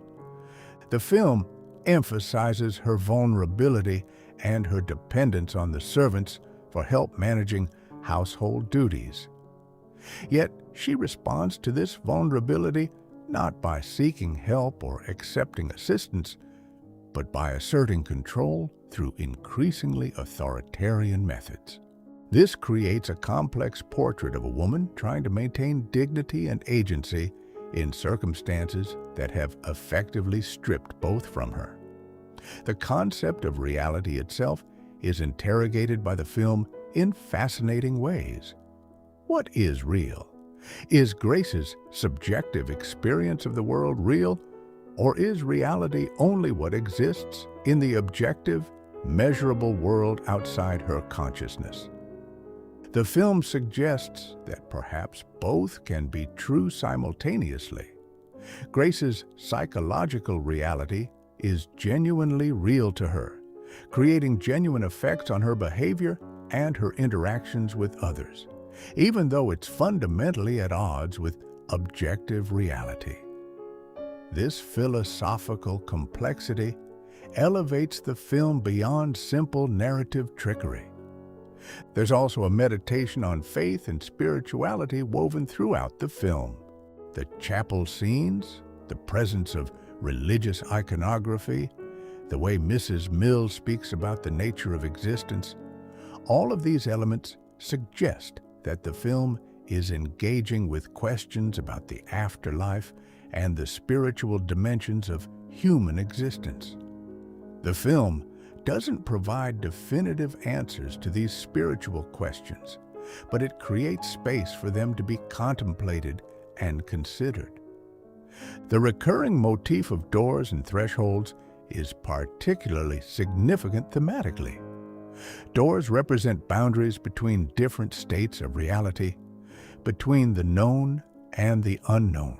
The film emphasizes her vulnerability and her dependence on the servants for help managing household duties. Yet she responds to this vulnerability not by seeking help or accepting assistance, but by asserting control through increasingly authoritarian methods. This creates a complex portrait of a woman trying to maintain dignity and agency in circumstances that have effectively stripped both from her. The concept of reality itself is interrogated by the film in fascinating ways. What is real? Is Grace's subjective experience of the world real, or is reality only what exists in the objective, measurable world outside her consciousness? The film suggests that perhaps both can be true simultaneously. Grace's psychological reality is genuinely real to her, creating genuine effects on her behavior and her interactions with others, even though it's fundamentally at odds with objective reality. This philosophical complexity elevates the film beyond simple narrative trickery. There's also a meditation on faith and spirituality woven throughout the film. The chapel scenes, the presence of religious iconography, the way Mrs. Mills speaks about the nature of existence, all of these elements suggest that the film is engaging with questions about the afterlife and the spiritual dimensions of human existence. The film doesn't provide definitive answers to these spiritual questions, but it creates space for them to be contemplated and considered. The recurring motif of doors and thresholds is particularly significant thematically. Doors represent boundaries between different states of reality, between the known and the unknown,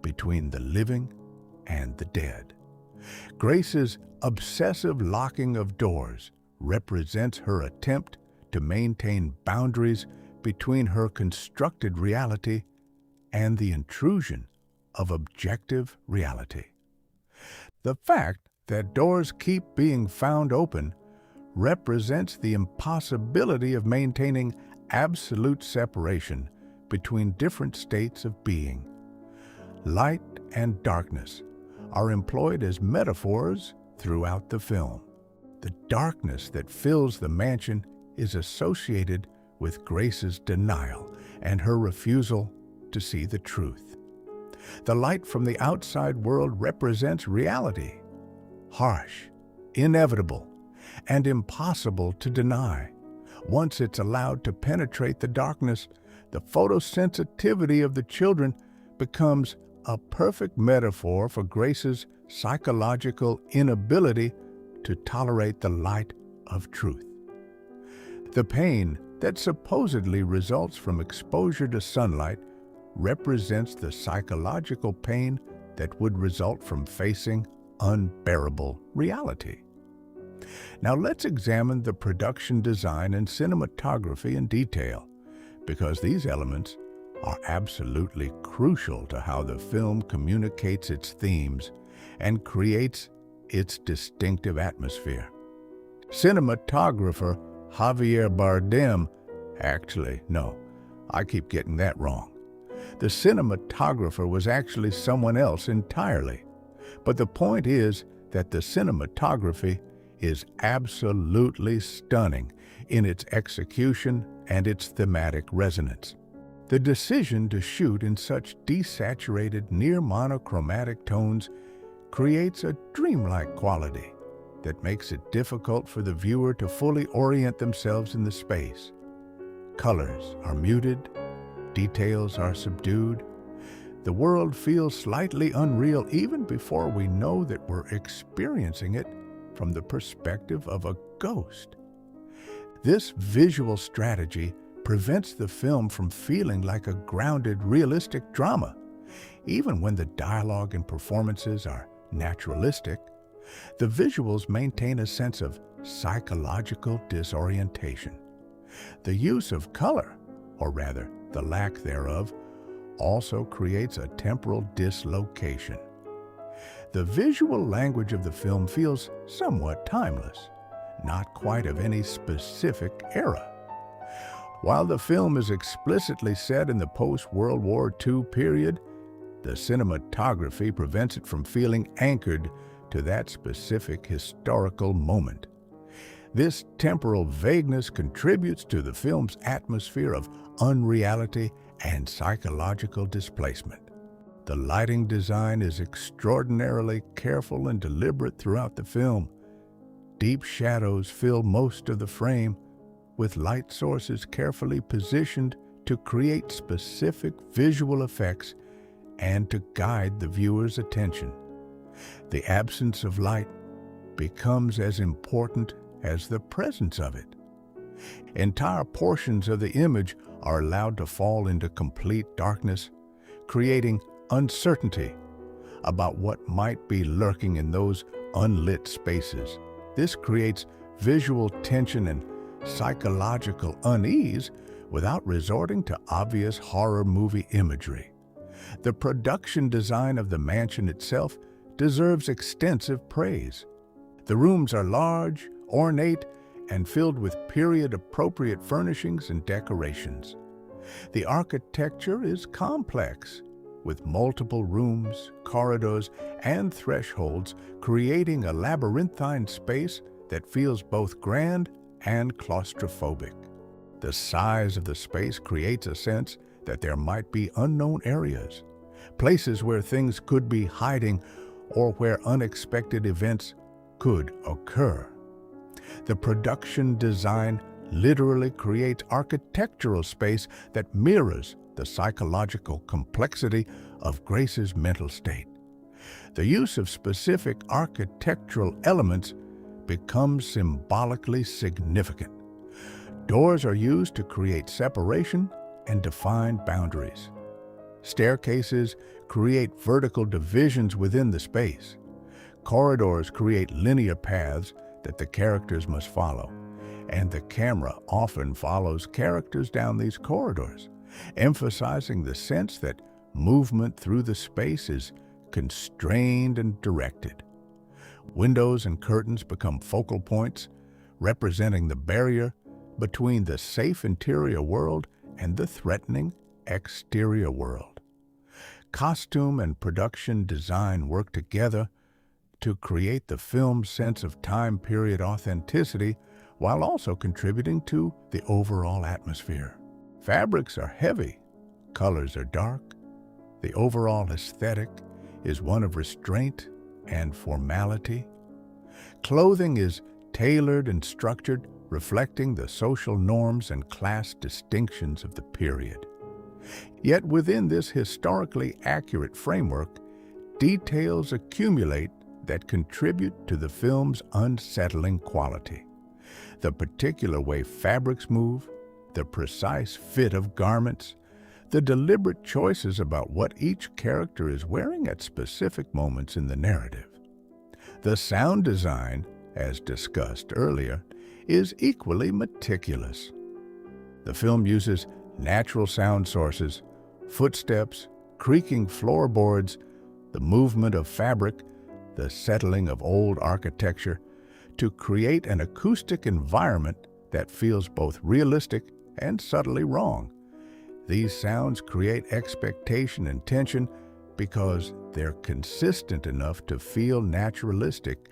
between the living and the dead. Grace's obsessive locking of doors represents her attempt to maintain boundaries between her constructed reality and the intrusion of objective reality. The fact that doors keep being found open represents the impossibility of maintaining absolute separation between different states of being. Light and darkness are employed as metaphors throughout the film. The darkness that fills the mansion is associated with Grace's denial and her refusal to see the truth. The light from the outside world represents reality, harsh, inevitable, and impossible to deny. Once it's allowed to penetrate the darkness, the photosensitivity of the children becomes a perfect metaphor for Grace's psychological inability to tolerate the light of truth. The pain that supposedly results from exposure to sunlight represents the psychological pain that would result from facing unbearable reality. Now let's examine the production design and cinematography in detail, because these elements are absolutely crucial to how the film communicates its themes and creates its distinctive atmosphere. Cinematographer Javier Bardem, I keep getting that wrong. The cinematographer was actually someone else entirely. But the point is that the cinematography is absolutely stunning in its execution and its thematic resonance. The decision to shoot in such desaturated, near monochromatic tones creates a dreamlike quality that makes it difficult for the viewer to fully orient themselves in the space. Colors are muted, details are subdued. The world feels slightly unreal even before we know that we're experiencing it from the perspective of a ghost. This visual strategy prevents the film from feeling like a grounded, realistic drama. Even when the dialogue and performances are naturalistic, the visuals maintain a sense of psychological disorientation. The use of color, or rather the lack thereof, also creates a temporal dislocation. The visual language of the film feels somewhat timeless, not quite of any specific era. While the film is explicitly set in the post-World War II period, the cinematography prevents it from feeling anchored to that specific historical moment. This temporal vagueness contributes to the film's atmosphere of unreality and psychological displacement. The lighting design is extraordinarily careful and deliberate throughout the film. Deep shadows fill most of the frame, with light sources carefully positioned to create specific visual effects and to guide the viewer's attention. The absence of light becomes as important as the presence of it. Entire portions of the image are allowed to fall into complete darkness, creating uncertainty about what might be lurking in those unlit spaces. This creates visual tension and psychological unease without resorting to obvious horror movie imagery. The production design of the mansion itself deserves extensive praise. The rooms are large, ornate, and filled with period-appropriate furnishings and decorations. The architecture is complex, with multiple rooms, corridors, and thresholds, creating a labyrinthine space that feels both grand and claustrophobic. The size of the space creates a sense that there might be unknown areas, places where things could be hiding or where unexpected events could occur. The production design literally creates architectural space that mirrors the psychological complexity of Grace's mental state. The use of specific architectural elements becomes symbolically significant. Doors are used to create separation and define boundaries. Staircases create vertical divisions within the space. Corridors create linear paths that the characters must follow, and the camera often follows characters down these corridors, emphasizing the sense that movement through the space is constrained and directed. Windows and curtains become focal points, representing the barrier between the safe interior world and the threatening exterior world. Costume and production design work together to create the film's sense of time period authenticity while also contributing to the overall atmosphere. Fabrics are heavy, colors are dark. The overall aesthetic is one of restraint and formality. Clothing is tailored and structured, reflecting the social norms and class distinctions of the period. Yet within this historically accurate framework, details accumulate that contribute to the film's unsettling quality. The particular way fabrics move, the precise fit of garments, the deliberate choices about what each character is wearing at specific moments in the narrative. The sound design, as discussed earlier, is equally meticulous. The film uses natural sound sources, footsteps, creaking floorboards, the movement of fabric, the settling of old architecture, to create an acoustic environment that feels both realistic and subtly wrong. These sounds create expectation and tension because they're consistent enough to feel naturalistic,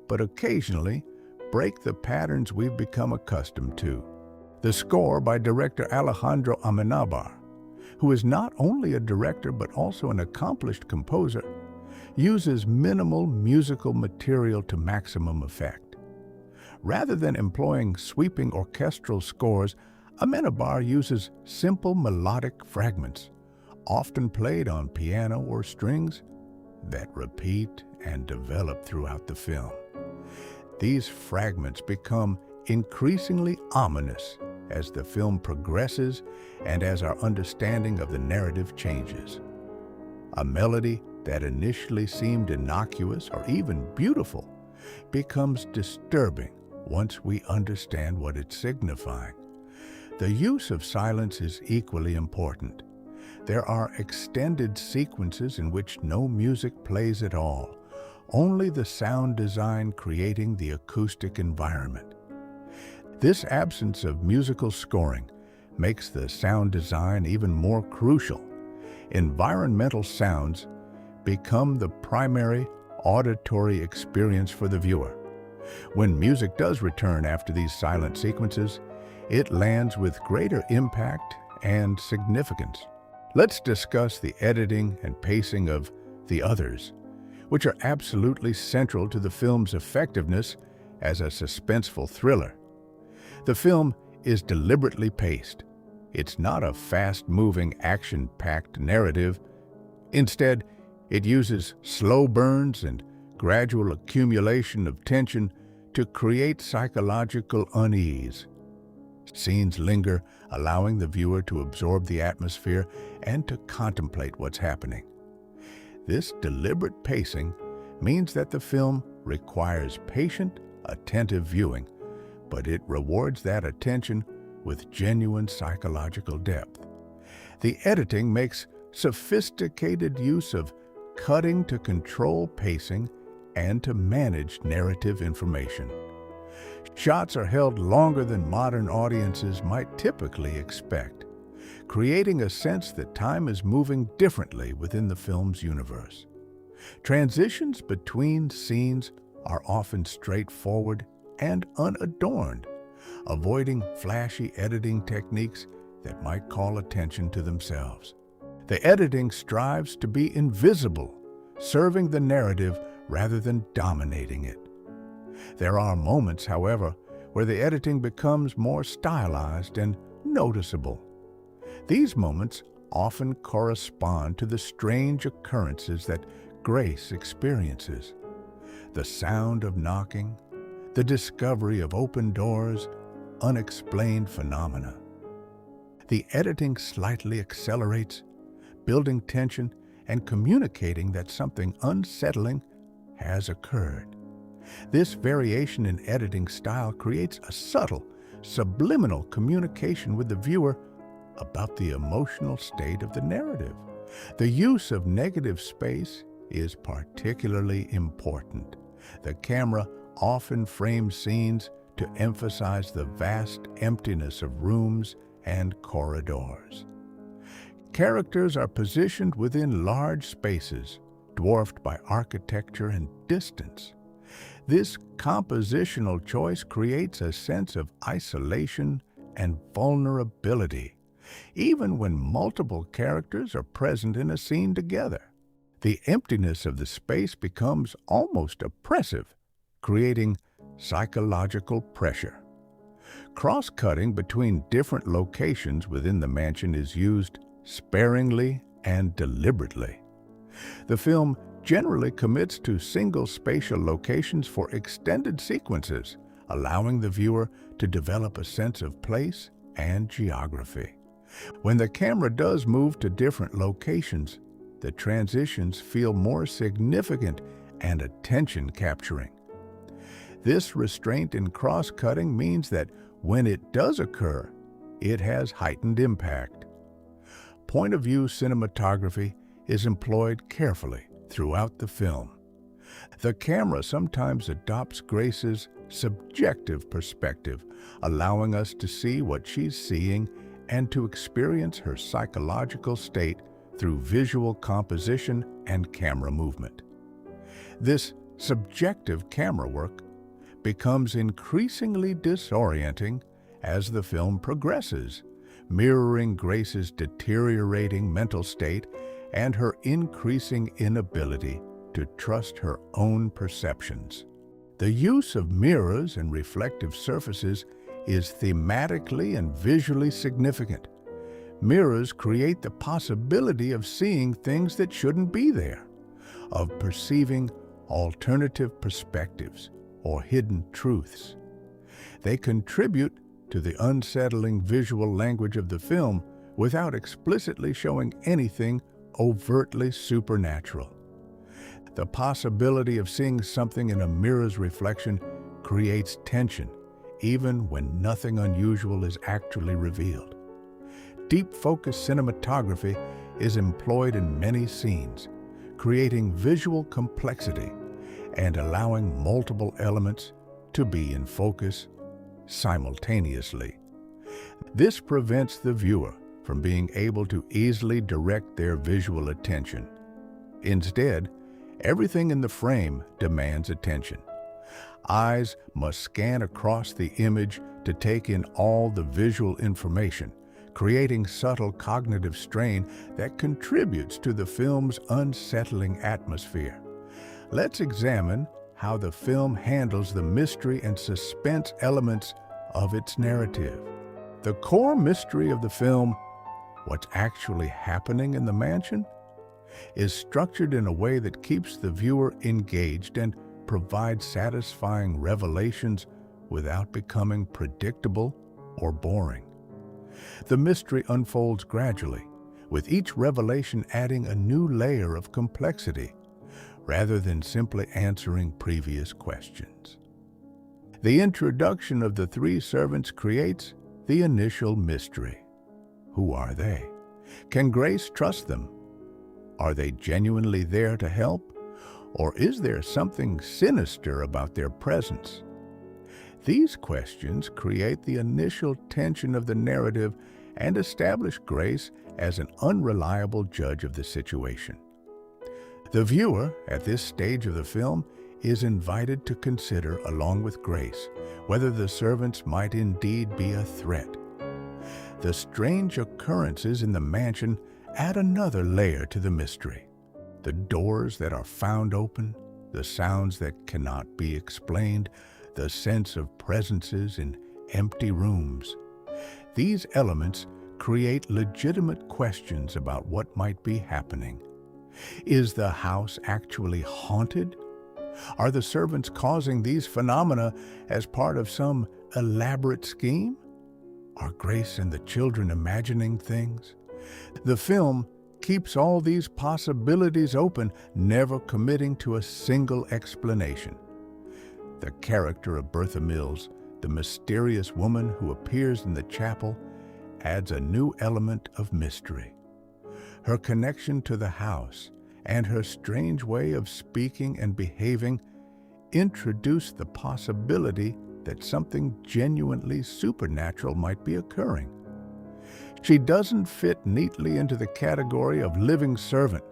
but occasionally break the patterns we've become accustomed to. The score by director Alejandro Amenábar, who is not only a director but also an accomplished composer, uses minimal musical material to maximum effect. Rather than employing sweeping orchestral scores, Amenábar uses simple melodic fragments, often played on piano or strings, that repeat and develop throughout the film. These fragments become increasingly ominous as the film progresses and as our understanding of the narrative changes. A melody that initially seemed innocuous or even beautiful becomes disturbing once we understand what it's signifying. The use of silence is equally important. There are extended sequences in which no music plays at all, only the sound design creating the acoustic environment. This absence of musical scoring makes the sound design even more crucial. Environmental sounds become the primary auditory experience for the viewer. When music does return after these silent sequences, it lands with greater impact and significance. Let's discuss the editing and pacing of The Others, which are absolutely central to the film's effectiveness as a suspenseful thriller. The film is deliberately paced. It's not a fast-moving, action-packed narrative. Instead, it uses slow burns and gradual accumulation of tension to create psychological unease. Scenes linger, allowing the viewer to absorb the atmosphere and to contemplate what's happening. This deliberate pacing means that the film requires patient, attentive viewing, but it rewards that attention with genuine psychological depth. The editing makes sophisticated use of cutting to control pacing and to manage narrative information. Shots are held longer than modern audiences might typically expect. creating a sense that time is moving differently within the film's universe. Transitions between scenes are often straightforward and unadorned, avoiding flashy editing techniques that might call attention to themselves. The editing strives to be invisible, serving the narrative rather than dominating it. There are moments, however, where the editing becomes more stylized and noticeable. These moments often correspond to the strange occurrences that Grace experiences. The sound of knocking, the discovery of open doors, unexplained phenomena. The editing slightly accelerates, building tension and communicating that something unsettling has occurred. This variation in editing style creates a subtle, subliminal communication with the viewer about the emotional state of the narrative. The use of negative space is particularly important. The camera often frames scenes to emphasize the vast emptiness of rooms and corridors. Characters are positioned within large spaces, dwarfed by architecture and distance. This compositional choice creates a sense of isolation and vulnerability, even when multiple characters are present in a scene together. The emptiness of the space becomes almost oppressive, creating psychological pressure. Cross-cutting between different locations within the mansion is used sparingly and deliberately. The film generally commits to single spatial locations for extended sequences, allowing the viewer to develop a sense of place and geography. When the camera does move to different locations, the transitions feel more significant and attention-capturing. This restraint in cross-cutting means that when it does occur, it has heightened impact. Point-of-view cinematography is employed carefully throughout the film. The camera sometimes adopts Grace's subjective perspective, allowing us to see what she's seeing and to experience her psychological state through visual composition and camera movement. This subjective camera work becomes increasingly disorienting as the film progresses, mirroring Grace's deteriorating mental state and her increasing inability to trust her own perceptions. The use of mirrors and reflective surfaces is thematically and visually significant. Mirrors create the possibility of seeing things that shouldn't be there, of perceiving alternative perspectives or hidden truths. They contribute to the unsettling visual language of the film without explicitly showing anything overtly supernatural. The possibility of seeing something in a mirror's reflection creates tension, even when nothing unusual is actually revealed. Deep focus cinematography is employed in many scenes, creating visual complexity and allowing multiple elements to be in focus simultaneously. This prevents the viewer from being able to easily direct their visual attention. Instead, everything in the frame demands attention. Eyes must scan across the image to take in all the visual information, creating subtle cognitive strain that contributes to the film's unsettling atmosphere. Let's examine how the film handles the mystery and suspense elements of its narrative. The core mystery of the film, what's actually happening in the mansion, is structured in a way that keeps the viewer engaged and provides satisfying revelations without becoming predictable or boring. The mystery unfolds gradually, with each revelation adding a new layer of complexity, rather than simply answering previous questions. The introduction of the three servants creates the initial mystery. Who are they? Can Grace trust them? Are they genuinely there to help? Or is there something sinister about their presence? These questions create the initial tension of the narrative and establish Grace as an unreliable judge of the situation. The viewer, at this stage of the film, is invited to consider, along with Grace, whether the servants might indeed be a threat. The strange occurrences in the mansion add another layer to the mystery. The doors that are found open, the sounds that cannot be explained, the sense of presences in empty rooms. These elements create legitimate questions about what might be happening. Is the house actually haunted? Are the servants causing these phenomena as part of some elaborate scheme? Are Grace and the children imagining things? The film keeps all these possibilities open, never committing to a single explanation. The character of Bertha Mills, the mysterious woman who appears in the chapel, adds a new element of mystery. Her connection to the house and her strange way of speaking and behaving introduce the possibility that something genuinely supernatural might be occurring. She doesn't fit neatly into the category of living servant,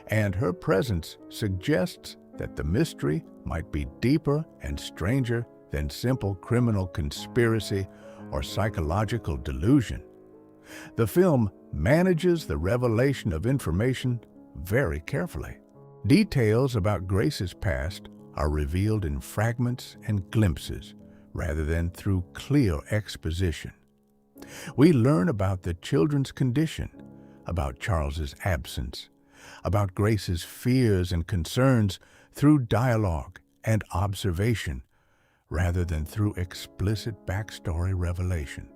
and her presence suggests that the mystery might be deeper and stranger than simple criminal conspiracy or psychological delusion. The film manages the revelation of information very carefully. Details about Grace's past are revealed in fragments and glimpses rather than through clear exposition. We learn about the children's condition, about Charles's absence, about Grace's fears and concerns through dialogue and observation rather than through explicit backstory revelation.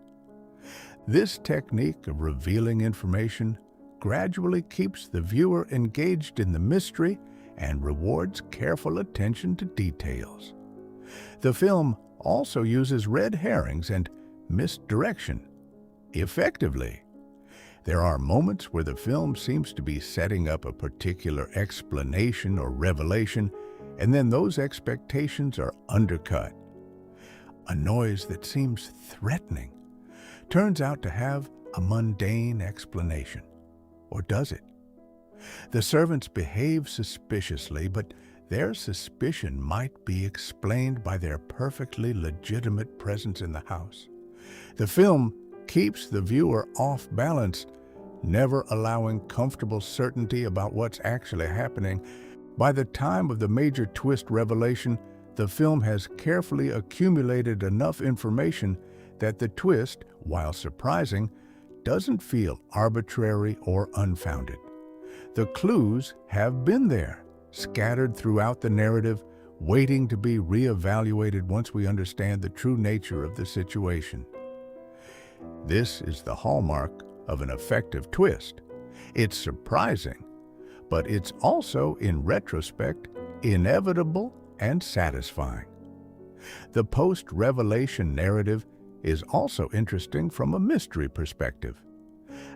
This technique of revealing information gradually keeps the viewer engaged in the mystery and rewards careful attention to details. The film also uses red herrings and misdirection effectively. There are moments where the film seems to be setting up a particular explanation or revelation, and then those expectations are undercut. A noise that seems threatening turns out to have a mundane explanation. Or does it? The servants behave suspiciously, but their suspicion might be explained by their perfectly legitimate presence in the house. The film keeps the viewer off balance, never allowing comfortable certainty about what's actually happening. By the time of the major twist revelation, the film has carefully accumulated enough information that the twist, while surprising, doesn't feel arbitrary or unfounded. The clues have been there, scattered throughout the narrative, waiting to be reevaluated once we understand the true nature of the situation. This is the hallmark of an effective twist. It's surprising, but it's also, in retrospect, inevitable and satisfying. The post-revelation narrative is also interesting from a mystery perspective.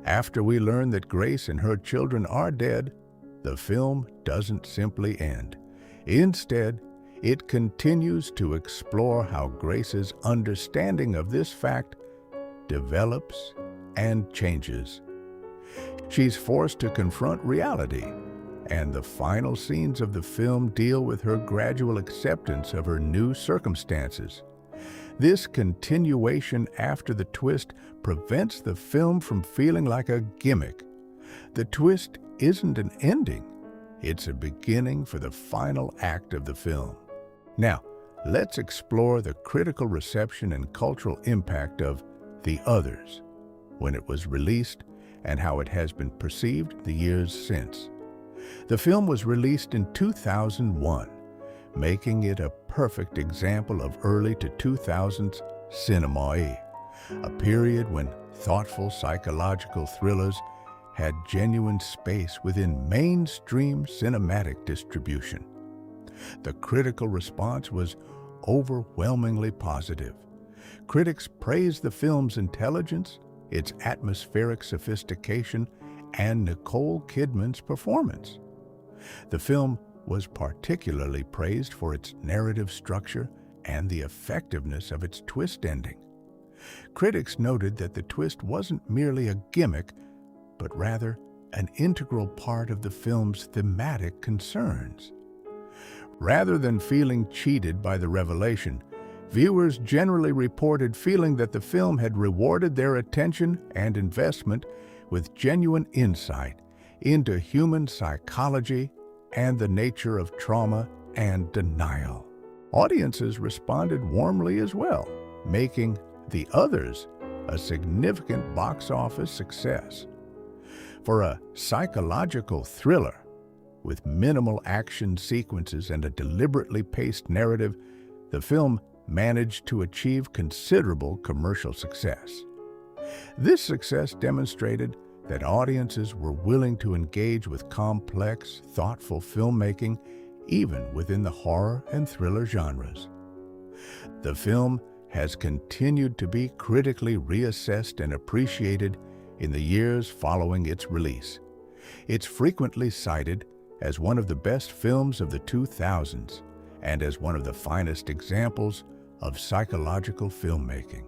After we learn that Grace and her children are dead, the film doesn't simply end. Instead, it continues to explore how Grace's understanding of this fact develops and changes. She's forced to confront reality, and the final scenes of the film deal with her gradual acceptance of her new circumstances. This continuation after the twist prevents the film from feeling like a gimmick. The twist isn't an ending, it's a beginning for the final act of the film. Now, let's explore the critical reception and cultural impact of The Others, when it was released and how it has been perceived the years since. The film was released in 2001, making it a perfect example of early to 2000s cinema, a period when thoughtful psychological thrillers had genuine space within mainstream cinematic distribution. The critical response was overwhelmingly positive. Critics praised the film's intelligence, its atmospheric sophistication, and Nicole Kidman's performance. The film was particularly praised for its narrative structure and the effectiveness of its twist ending. Critics noted that the twist wasn't merely a gimmick, but rather an integral part of the film's thematic concerns. Rather than feeling cheated by the revelation, viewers generally reported feeling that the film had rewarded their attention and investment with genuine insight into human psychology and the nature of trauma and denial. Audiences responded warmly as well, making The Others a significant box office success. For a psychological thriller with minimal action sequences and a deliberately paced narrative, the film managed to achieve considerable commercial success. This success demonstrated that audiences were willing to engage with complex, thoughtful filmmaking even within the horror and thriller genres. The film has continued to be critically reassessed and appreciated in the years following its release. It's frequently cited as one of the best films of the 2000s and as one of the finest examples of psychological filmmaking.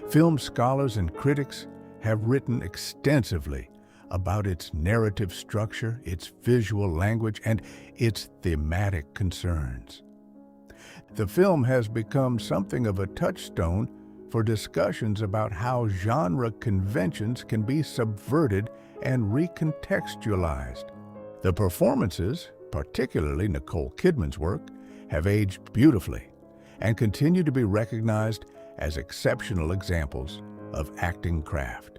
Film scholars and critics have written extensively about its narrative structure, its visual language, and its thematic concerns. The film has become something of a touchstone for discussions about how genre conventions can be subverted and recontextualized. The performances, particularly Nicole Kidman's work, have aged beautifully and continue to be recognized as exceptional examples of acting craft.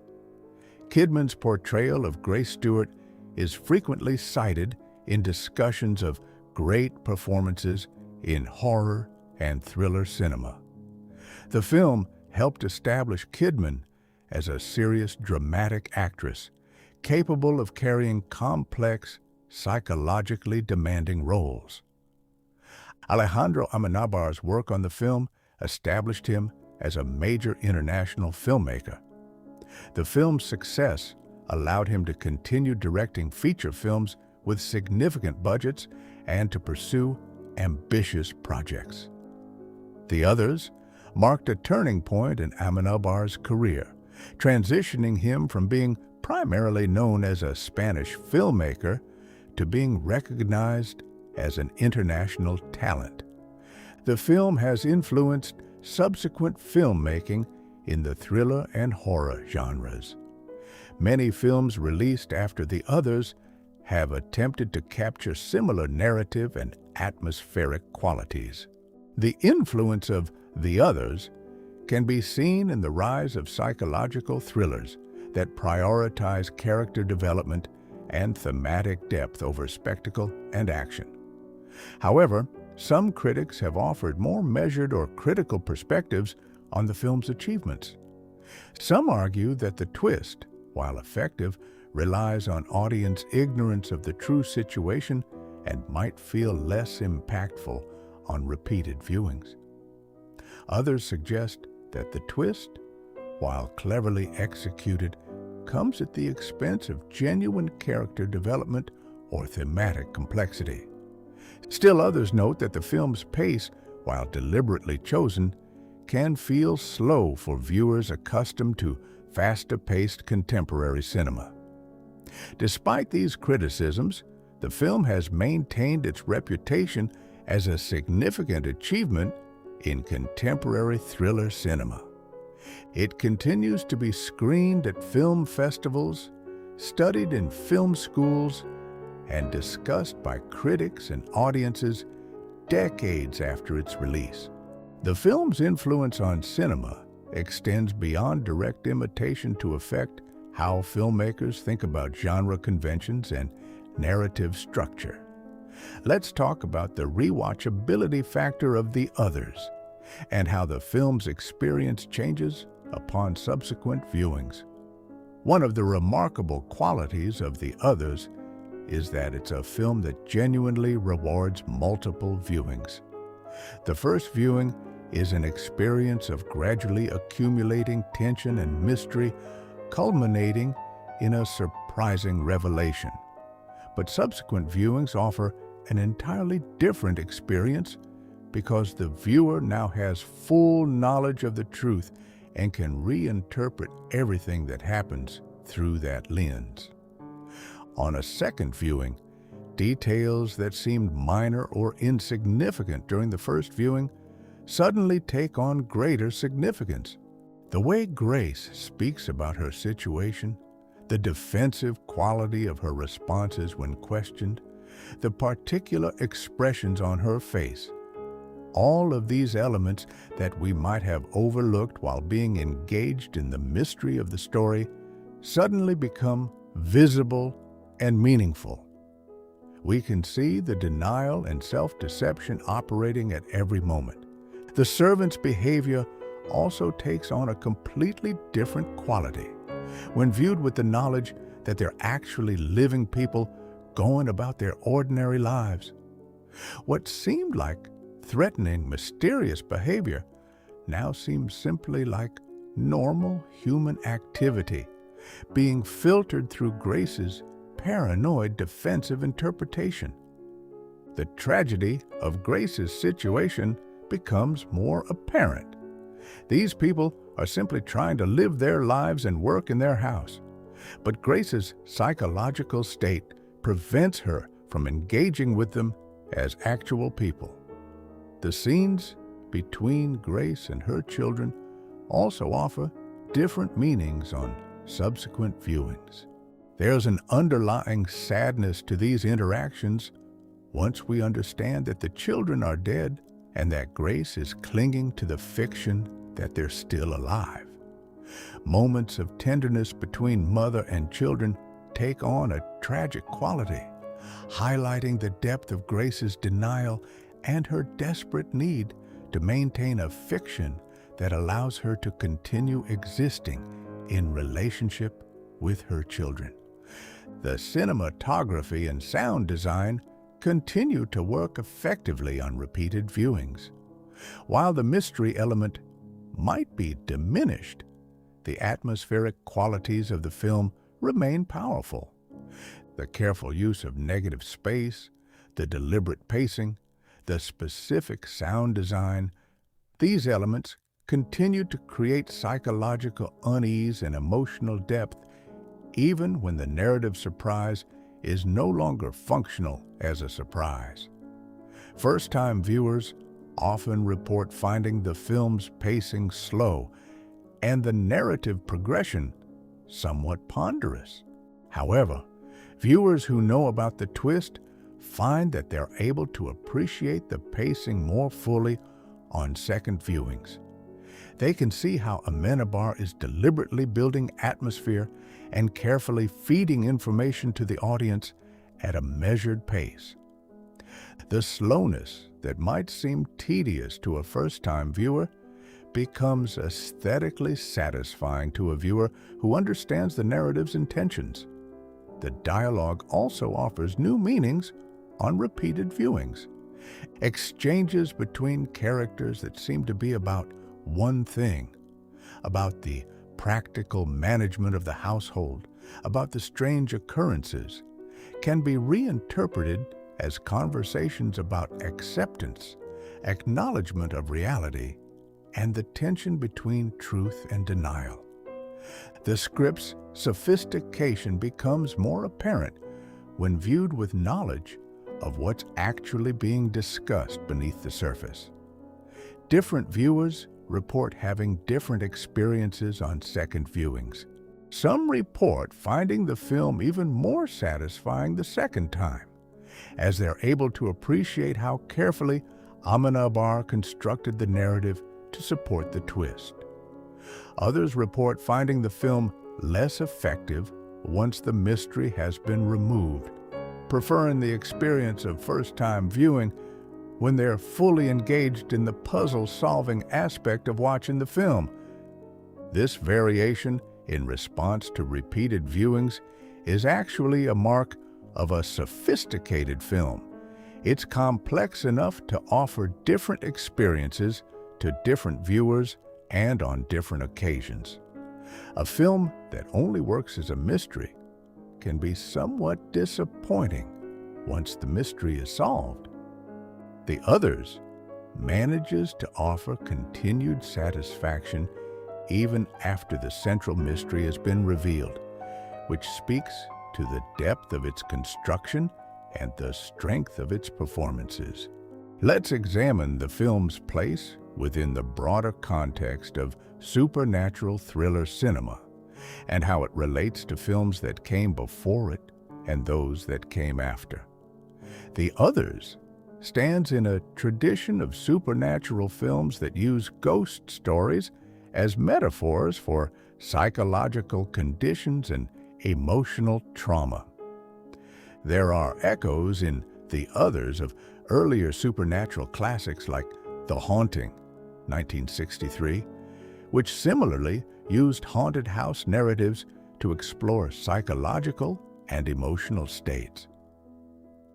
Kidman's portrayal of Grace Stewart is frequently cited in discussions of great performances in horror and thriller cinema. The film helped establish Kidman as a serious dramatic actress, capable of carrying complex, psychologically demanding roles. Alejandro Amenabar's work on the film established him as a major international filmmaker. The film's success allowed him to continue directing feature films with significant budgets and to pursue ambitious projects. The Others marked a turning point in Amenabar's career, transitioning him from being primarily known as a Spanish filmmaker to being recognized as an international talent. The film has influenced subsequent filmmaking in the thriller and horror genres. Many films released after The Others have attempted to capture similar narrative and atmospheric qualities. The influence of The Others can be seen in the rise of psychological thrillers that prioritize character development and thematic depth over spectacle and action. However, some critics have offered more measured or critical perspectives on the film's achievements. Some argue that the twist, while effective, relies on audience ignorance of the true situation and might feel less impactful on repeated viewings. Others suggest that the twist, while cleverly executed, comes at the expense of genuine character development or thematic complexity. Still others note that the film's pace, while deliberately chosen, can feel slow for viewers accustomed to faster-paced contemporary cinema. Despite these criticisms, the film has maintained its reputation as a significant achievement in contemporary thriller cinema. It continues to be screened at film festivals, studied in film schools, and discussed by critics and audiences decades after its release. The film's influence on cinema extends beyond direct imitation to affect how filmmakers think about genre conventions and narrative structure. Let's talk about the rewatchability factor of The Others and how the film's experience changes upon subsequent viewings. One of the remarkable qualities of The Others is that it's a film that genuinely rewards multiple viewings. The first viewing is an experience of gradually accumulating tension and mystery, culminating in a surprising revelation. But subsequent viewings offer an entirely different experience because the viewer now has full knowledge of the truth and can reinterpret everything that happens through that lens. On a second viewing, details that seemed minor or insignificant during the first viewing suddenly take on greater significance. The way Grace speaks about her situation, the defensive quality of her responses when questioned, the particular expressions on her face, all of these elements that we might have overlooked while being engaged in the mystery of the story suddenly become visible and meaningful. We can see the denial and self-deception operating at every moment. The servant's behavior also takes on a completely different quality when viewed with the knowledge that they're actually living people going about their ordinary lives. What seemed like threatening, mysterious behavior now seems simply like normal human activity being filtered through Grace's paranoid defensive interpretation. The tragedy of Grace's situation becomes more apparent. These people are simply trying to live their lives and work in their house, but Grace's psychological state prevents her from engaging with them as actual people. The scenes between Grace and her children also offer different meanings on subsequent viewings. There's an underlying sadness to these interactions once we understand that the children are dead and that Grace is clinging to the fiction that they're still alive. Moments of tenderness between mother and children take on a tragic quality, highlighting the depth of Grace's denial and her desperate need to maintain a fiction that allows her to continue existing in relationship with her children. The cinematography and sound design continue to work effectively on repeated viewings. While the mystery element might be diminished, the atmospheric qualities of the film remain powerful. The careful use of negative space, the deliberate pacing, the specific sound design, these elements continue to create psychological unease and emotional depth even when the narrative surprise is no longer functional as a surprise. First-time viewers often report finding the film's pacing slow and the narrative progression somewhat ponderous. However, viewers who know about the twist find that they're able to appreciate the pacing more fully on second viewings. They can see how Amenabar is deliberately building atmosphere and carefully feeding information to the audience at a measured pace. The slowness that might seem tedious to a first-time viewer becomes aesthetically satisfying to a viewer who understands the narrative's intentions. The dialogue also offers new meanings on repeated viewings. Exchanges between characters that seem to be about one thing, about the practical management of the household, about the strange occurrences, can be reinterpreted as conversations about acceptance, acknowledgement of reality, and the tension between truth and denial. The script's sophistication becomes more apparent when viewed with knowledge of what's actually being discussed beneath the surface. Different viewers report having different experiences on second viewings. Some report finding the film even more satisfying the second time, as they're able to appreciate how carefully Amenabar constructed the narrative to support the twist. Others report finding the film less effective once the mystery has been removed, preferring the experience of first-time viewing when they're fully engaged in the puzzle-solving aspect of watching the film. This variation in response to repeated viewings is actually a mark of a sophisticated film. It's complex enough to offer different experiences to different viewers and on different occasions. A film that only works as a mystery can be somewhat disappointing once the mystery is solved. The Others manages to offer continued satisfaction even after the central mystery has been revealed, which speaks to the depth of its construction and the strength of its performances. Let's examine the film's place within the broader context of supernatural thriller cinema and how it relates to films that came before it and those that came after. The Others stands in a tradition of supernatural films that use ghost stories as metaphors for psychological conditions and emotional trauma. There are echoes in The Others of earlier supernatural classics like The Haunting, 1963, which similarly used haunted house narratives to explore psychological and emotional states.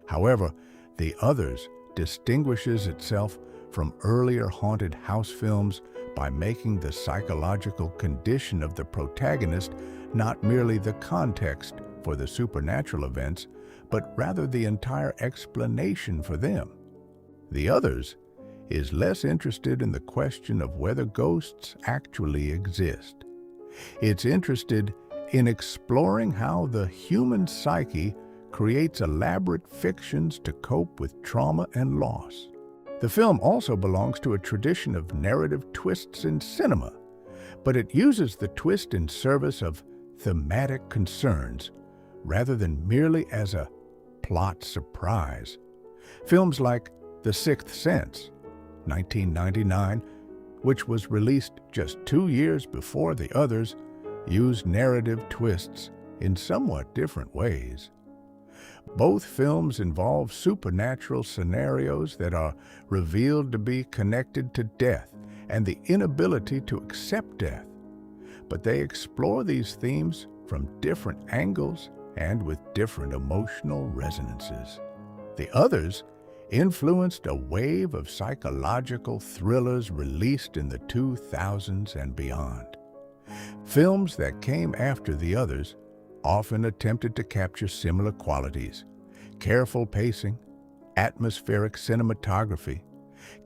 However, The Others distinguishes itself from earlier haunted house films by making the psychological condition of the protagonist not merely the context for the supernatural events, but rather the entire explanation for them. The Others is less interested in the question of whether ghosts actually exist. It's interested in exploring how the human psyche creates elaborate fictions to cope with trauma and loss. The film also belongs to a tradition of narrative twists in cinema, but it uses the twist in service of thematic concerns rather than merely as a plot surprise. Films like The Sixth Sense, 1999, which was released just 2 years before The Others, use narrative twists in somewhat different ways. Both films involve supernatural scenarios that are revealed to be connected to death and the inability to accept death, but they explore these themes from different angles and with different emotional resonances. The Others influenced a wave of psychological thrillers released in the 2000s and beyond. Films that came after The Others often attempted to capture similar qualities: careful pacing, atmospheric cinematography,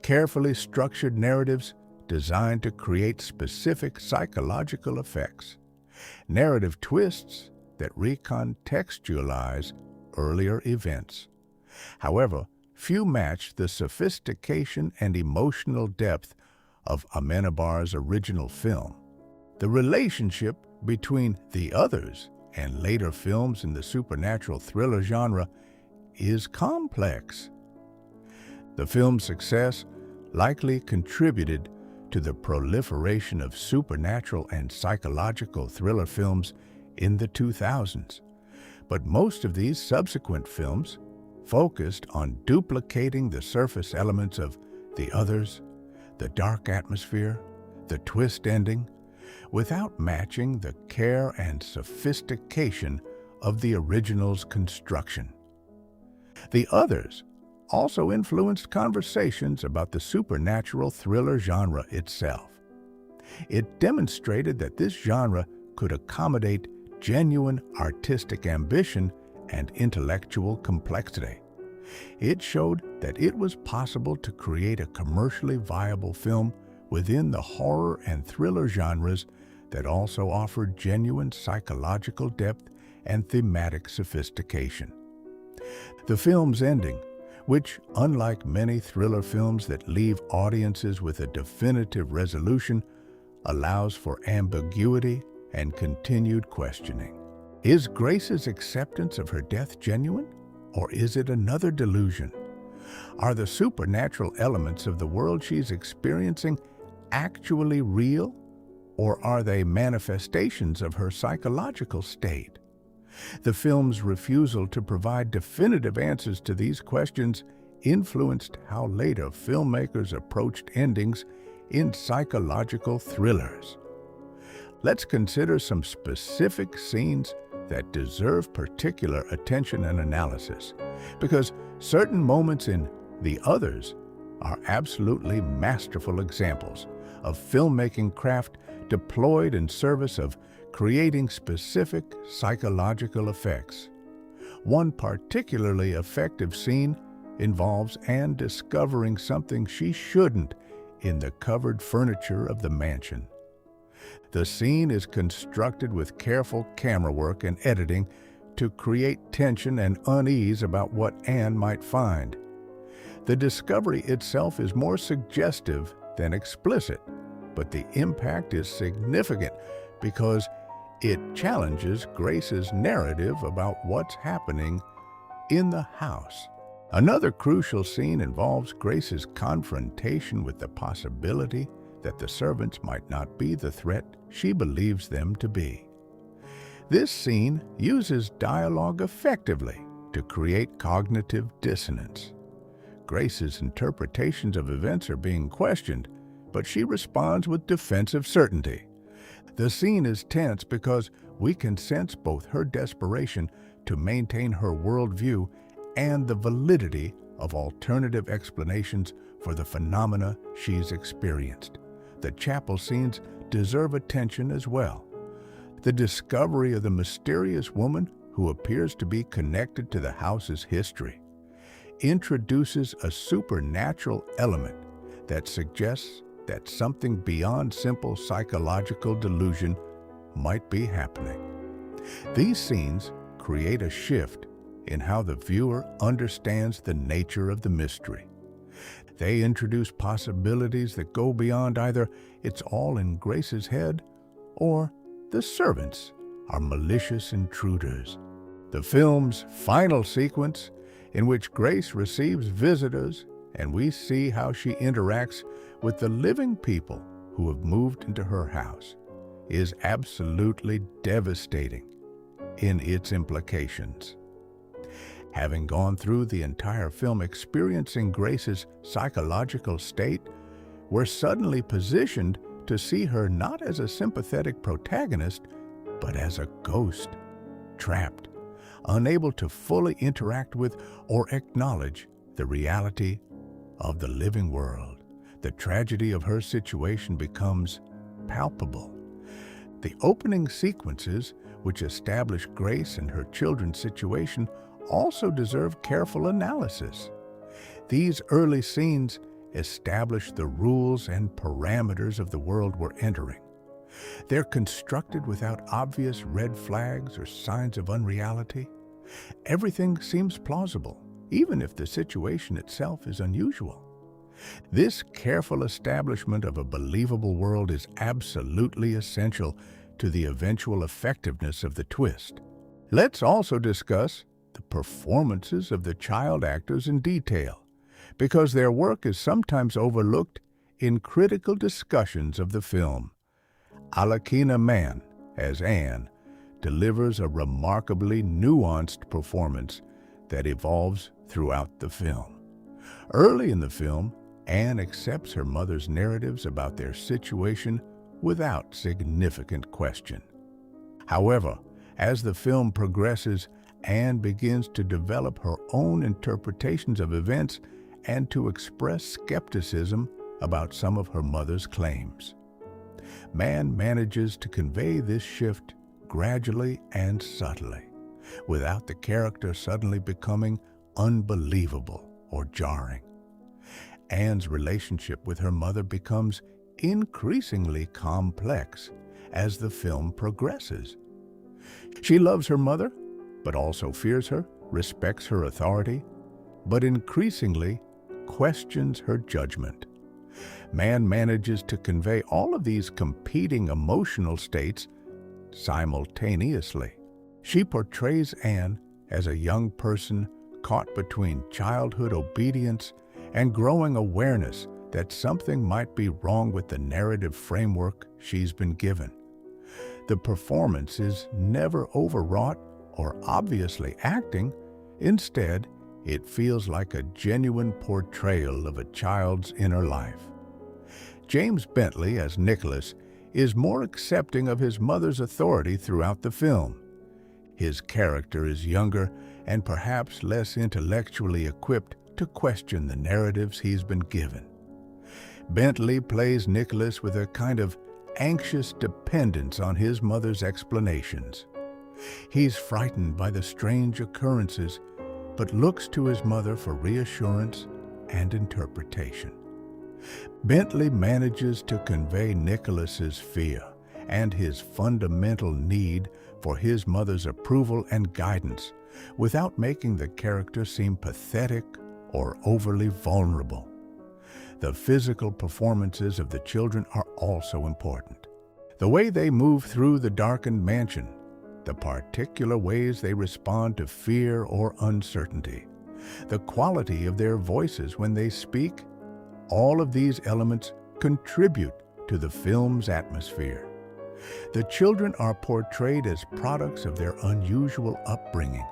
carefully structured narratives designed to create specific psychological effects, narrative twists that recontextualize earlier events. However, few match the sophistication and emotional depth of Amenabar's original film. The relationship between The Others and later films in the supernatural thriller genre is complex. The film's success likely contributed to the proliferation of supernatural and psychological thriller films in the 2000s, but most of these subsequent films focused on duplicating the surface elements of The Others, the dark atmosphere, the twist ending, without matching the care and sophistication of the original's construction. The Others also influenced conversations about the supernatural thriller genre itself. It demonstrated that this genre could accommodate genuine artistic ambition and intellectual complexity. It showed that it was possible to create a commercially viable film within the horror and thriller genres that also offered genuine psychological depth and thematic sophistication. The film's ending, which, unlike many thriller films that leave audiences with a definitive resolution, allows for ambiguity and continued questioning. Is Grace's acceptance of her death genuine, or is it another delusion? Are the supernatural elements of the world she's experiencing actually real, or are they manifestations of her psychological state? The film's refusal to provide definitive answers to these questions influenced how later filmmakers approached endings in psychological thrillers. Let's consider some specific scenes that deserve particular attention and analysis, because certain moments in The Others are absolutely masterful examples of filmmaking craft deployed in service of creating specific psychological effects. One particularly effective scene involves Anne discovering something she shouldn't in the covered furniture of the mansion. The scene is constructed with careful camera work and editing to create tension and unease about what Anne might find. The discovery itself is more suggestive than explicit, but the impact is significant because it challenges Grace's narrative about what's happening in the house. Another crucial scene involves Grace's confrontation with the possibility that the servants might not be the threat she believes them to be. This scene uses dialogue effectively to create cognitive dissonance. Grace's interpretations of events are being questioned, but she responds with defensive certainty. The scene is tense because we can sense both her desperation to maintain her worldview and the validity of alternative explanations for the phenomena she's experienced. The chapel scenes deserve attention as well. The discovery of the mysterious woman who appears to be connected to the house's history introduces a supernatural element that suggests that something beyond simple psychological delusion might be happening. These scenes create a shift in how the viewer understands the nature of the mystery. They introduce possibilities that go beyond either it's all in Grace's head or the servants are malicious intruders. The film's final sequence, in which Grace receives visitors and we see how she interacts with the living people who have moved into her house, is absolutely devastating in its implications. Having gone through the entire film experiencing Grace's psychological state, we're suddenly positioned to see her not as a sympathetic protagonist, but as a ghost, trapped, unable to fully interact with or acknowledge the reality of the living world. The tragedy of her situation becomes palpable. The opening sequences, which establish Grace and her children's situation, also deserve careful analysis. These early scenes establish the rules and parameters of the world we're entering. They're constructed without obvious red flags or signs of unreality. Everything seems plausible, even if the situation itself is unusual. This careful establishment of a believable world is absolutely essential to the eventual effectiveness of the twist. Let's also discuss the performances of the child actors in detail, because their work is sometimes overlooked in critical discussions of the film. Alakina Mann, as Anne, delivers a remarkably nuanced performance that evolves throughout the film. Early in the film, Anne accepts her mother's narratives about their situation without significant question. However, as the film progresses, Anne begins to develop her own interpretations of events and to express skepticism about some of her mother's claims. Mann manages to convey this shift gradually and subtly, without the character suddenly becoming unbelievable or jarring. Anne's relationship with her mother becomes increasingly complex as the film progresses. She loves her mother, but also fears her, respects her authority, but increasingly questions her judgment. Mann manages to convey all of these competing emotional states simultaneously. She portrays Anne as a young person caught between childhood obedience and growing awareness that something might be wrong with the narrative framework she's been given. The performance is never overwrought or obviously acting. Instead, it feels like a genuine portrayal of a child's inner life. James Bentley, as Nicholas, is more accepting of his mother's authority throughout the film. His character is younger and perhaps less intellectually equipped to question the narratives he's been given. Bentley plays Nicholas with a kind of anxious dependence on his mother's explanations. He's frightened by the strange occurrences, but looks to his mother for reassurance and interpretation. Bentley manages to convey Nicholas's fear and his fundamental need for his mother's approval and guidance without making the character seem pathetic or overly vulnerable. The physical performances of the children are also important. The way they move through the darkened mansion, the particular ways they respond to fear or uncertainty, the quality of their voices when they speak, all of these elements contribute to the film's atmosphere. The children are portrayed as products of their unusual upbringing,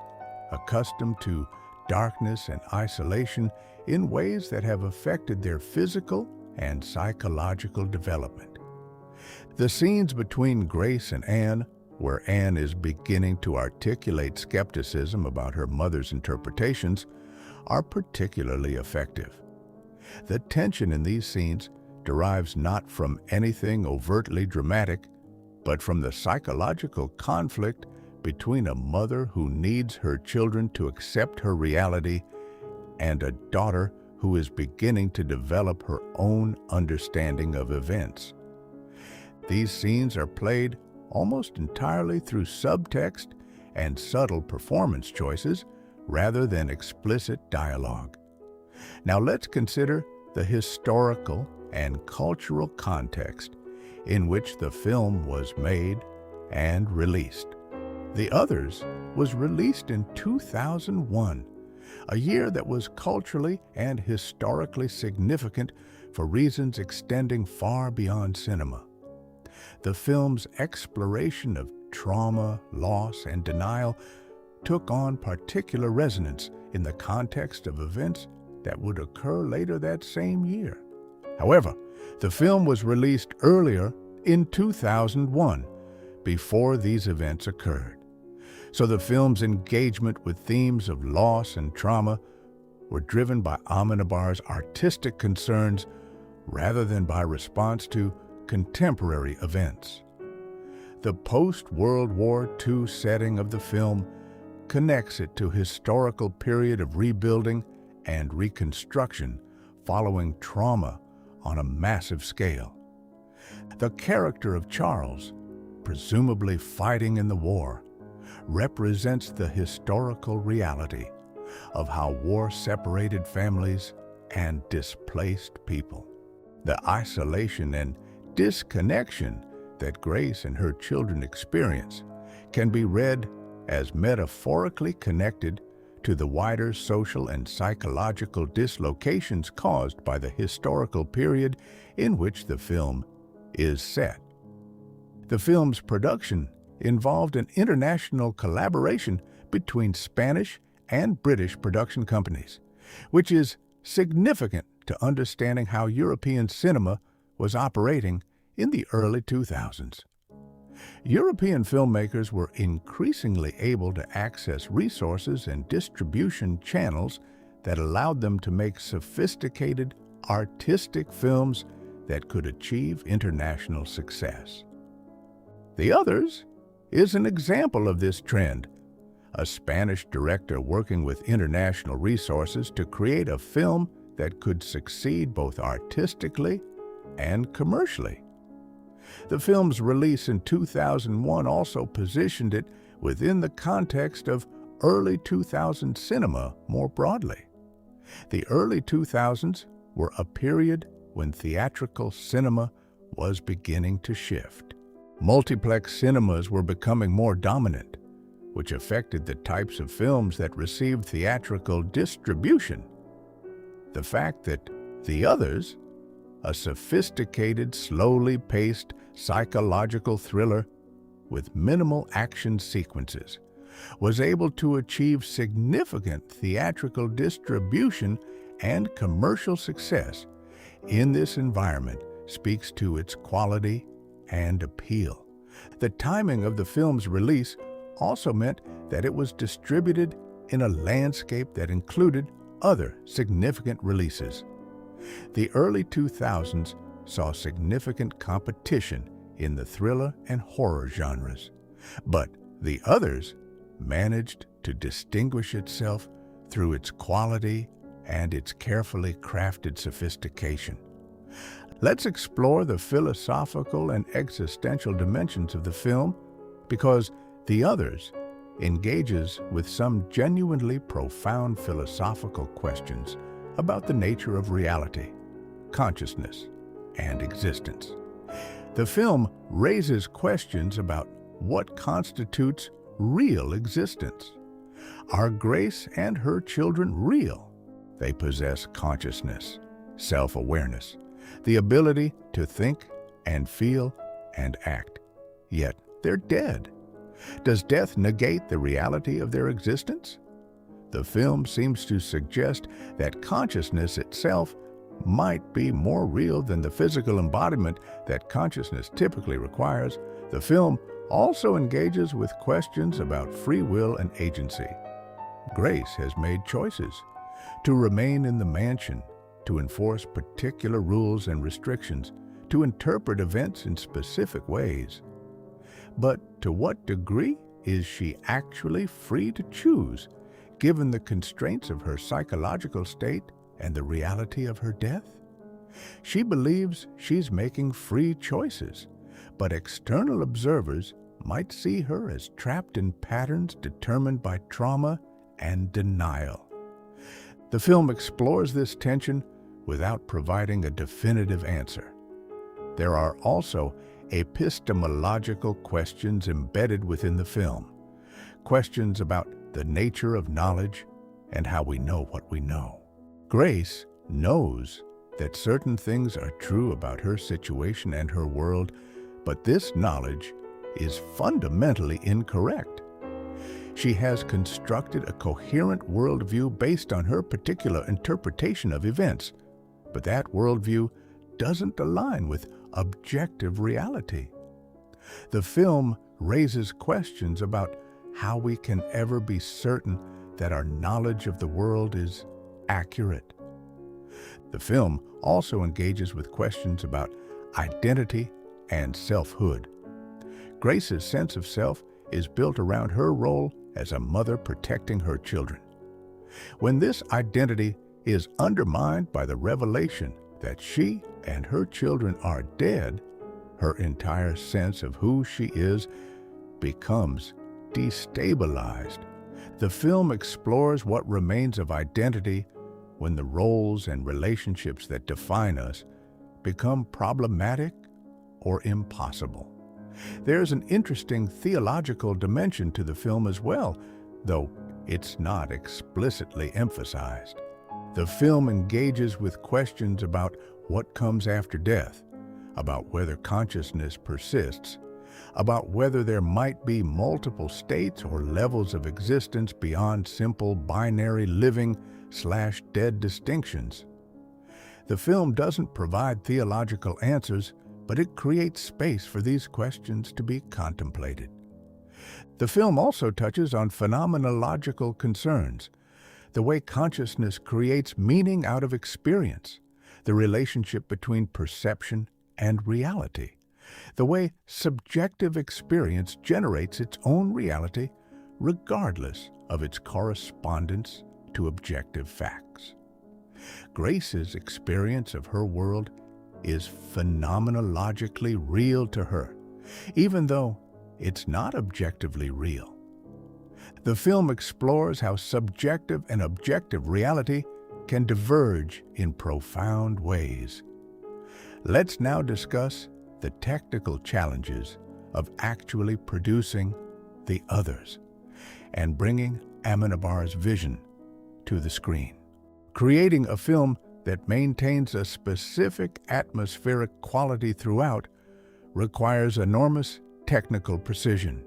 accustomed to darkness and isolation in ways that have affected their physical and psychological development. The scenes between Grace and Anne, where Anne is beginning to articulate skepticism about her mother's interpretations, are particularly effective. The tension in these scenes derives not from anything overtly dramatic, but from the psychological conflict between a mother who needs her children to accept her reality and a daughter who is beginning to develop her own understanding of events. These scenes are played almost entirely through subtext and subtle performance choices rather than explicit dialogue. Now let's consider the historical and cultural context in which the film was made and released. The Others was released in 2001, a year that was culturally and historically significant for reasons extending far beyond cinema. The film's exploration of trauma, loss, and denial took on particular resonance in the context of events that would occur later that same year. However, the film was released earlier in 2001, before these events occurred. So the film's engagement with themes of loss and trauma were driven by Amenabar's artistic concerns rather than by response to contemporary events. The post-World War II setting of the film connects it to a historical period of rebuilding and reconstruction following trauma on a massive scale. The character of Charles, presumably fighting in the war, represents the historical reality of how war separated families and displaced people. The isolation and disconnection that Grace and her children experience can be read as metaphorically connected to the wider social and psychological dislocations caused by the historical period in which the film is set. The film's production involved an international collaboration between Spanish and British production companies, which is significant to understanding how European cinema was operating in the early 2000s. European filmmakers were increasingly able to access resources and distribution channels that allowed them to make sophisticated, artistic films that could achieve international success. The Others is an example of this trend, a Spanish director working with international resources to create a film that could succeed both artistically and commercially. The film's release in 2001 also positioned it within the context of early 2000s cinema more broadly. The early 2000s were a period when theatrical cinema was beginning to shift. Multiplex cinemas were becoming more dominant, which affected the types of films that received theatrical distribution. The fact that The Others, a sophisticated, slowly paced psychological thriller with minimal action sequences, was able to achieve significant theatrical distribution and commercial success in this environment speaks to its quality and appeal. The timing of the film's release also meant that it was distributed in a landscape that included other significant releases. The early 2000s saw significant competition in the thriller and horror genres, but The Others managed to distinguish itself through its quality and its carefully crafted sophistication. Let's explore the philosophical and existential dimensions of the film because The Others engages with some genuinely profound philosophical questions about the nature of reality, consciousness, and existence. The film raises questions about what constitutes real existence. Are Grace and her children real? They possess consciousness, self-awareness, the ability to think and feel and act. Yet they're dead. Does death negate the reality of their existence? The film seems to suggest that consciousness itself might be more real than the physical embodiment that consciousness typically requires. The film also engages with questions about free will and agency. Grace has made choices to remain in the mansion, to enforce particular rules and restrictions, to interpret events in specific ways. But to what degree is she actually free to choose, given the constraints of her psychological state and the reality of her death? She believes she's making free choices, but external observers might see her as trapped in patterns determined by trauma and denial. The film explores this tension without providing a definitive answer. There are also epistemological questions embedded within the film, questions about the nature of knowledge and how we know what we know. Grace knows that certain things are true about her situation and her world, but this knowledge is fundamentally incorrect. She has constructed a coherent worldview based on her particular interpretation of events, but that worldview doesn't align with objective reality. The film raises questions about how we can ever be certain that our knowledge of the world is accurate. The film also engages with questions about identity and selfhood. Grace's sense of self is built around her role as a mother protecting her children. When this identity is undermined by the revelation that she and her children are dead, her entire sense of who she is becomes destabilized. The film explores what remains of identity when the roles and relationships that define us become problematic or impossible. There's an interesting theological dimension to the film as well, though it's not explicitly emphasized. The film engages with questions about what comes after death, about whether consciousness persists, about whether there might be multiple states or levels of existence beyond simple binary living/dead distinctions. The film doesn't provide theological answers, but it creates space for these questions to be contemplated. The film also touches on phenomenological concerns, the way consciousness creates meaning out of experience, the relationship between perception and reality, the way subjective experience generates its own reality regardless of its correspondence to objective facts. Grace's experience of her world is phenomenologically real to her, even though it's not objectively real. The film explores how subjective and objective reality can diverge in profound ways. Let's now discuss the technical challenges of actually producing The Others and bringing Amenabar's vision to the screen. Creating a film that maintains a specific atmospheric quality throughout requires enormous technical precision.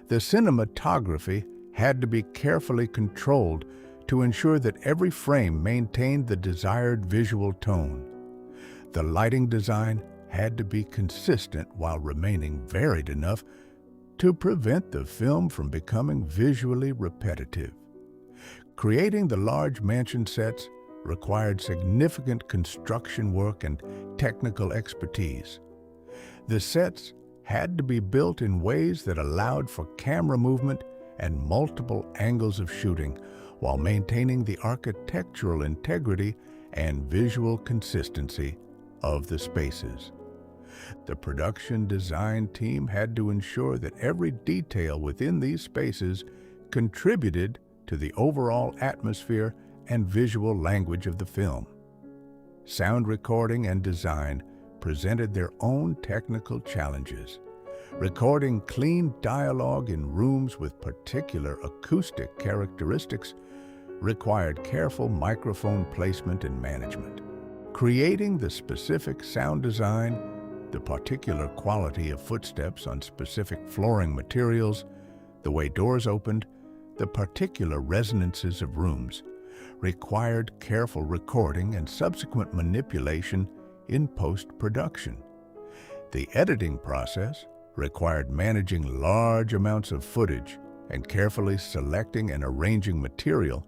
The cinematography had to be carefully controlled to ensure that every frame maintained the desired visual tone. The lighting design had to be consistent while remaining varied enough to prevent the film from becoming visually repetitive. Creating the large mansion sets required significant construction work and technical expertise. The sets had to be built in ways that allowed for camera movement and multiple angles of shooting while maintaining the architectural integrity and visual consistency of the spaces. The production design team had to ensure that every detail within these spaces contributed to the overall atmosphere and visual language of the film. Sound recording and design presented their own technical challenges. Recording clean dialogue in rooms with particular acoustic characteristics required careful microphone placement and management. Creating the specific sound design, the particular quality of footsteps on specific flooring materials, the way doors opened, the particular resonances of rooms, required careful recording and subsequent manipulation in post-production. The editing process required managing large amounts of footage and carefully selecting and arranging material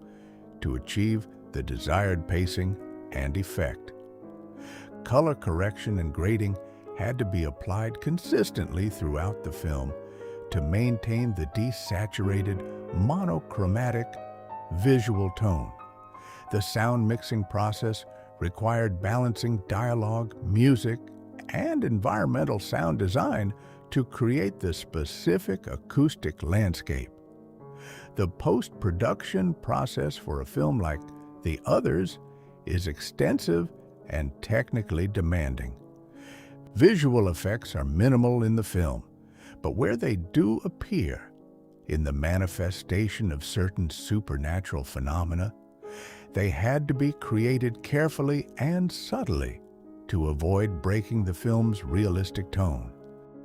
to achieve the desired pacing and effect. Color correction and grading had to be applied consistently throughout the film to maintain the desaturated, monochromatic visual tone. The sound mixing process required balancing dialogue, music, and environmental sound design to create the specific acoustic landscape. The post-production process for a film like The Others is extensive and technically demanding. Visual effects are minimal in the film, but where they do appear, in the manifestation of certain supernatural phenomena, they had to be created carefully and subtly to avoid breaking the film's realistic tone.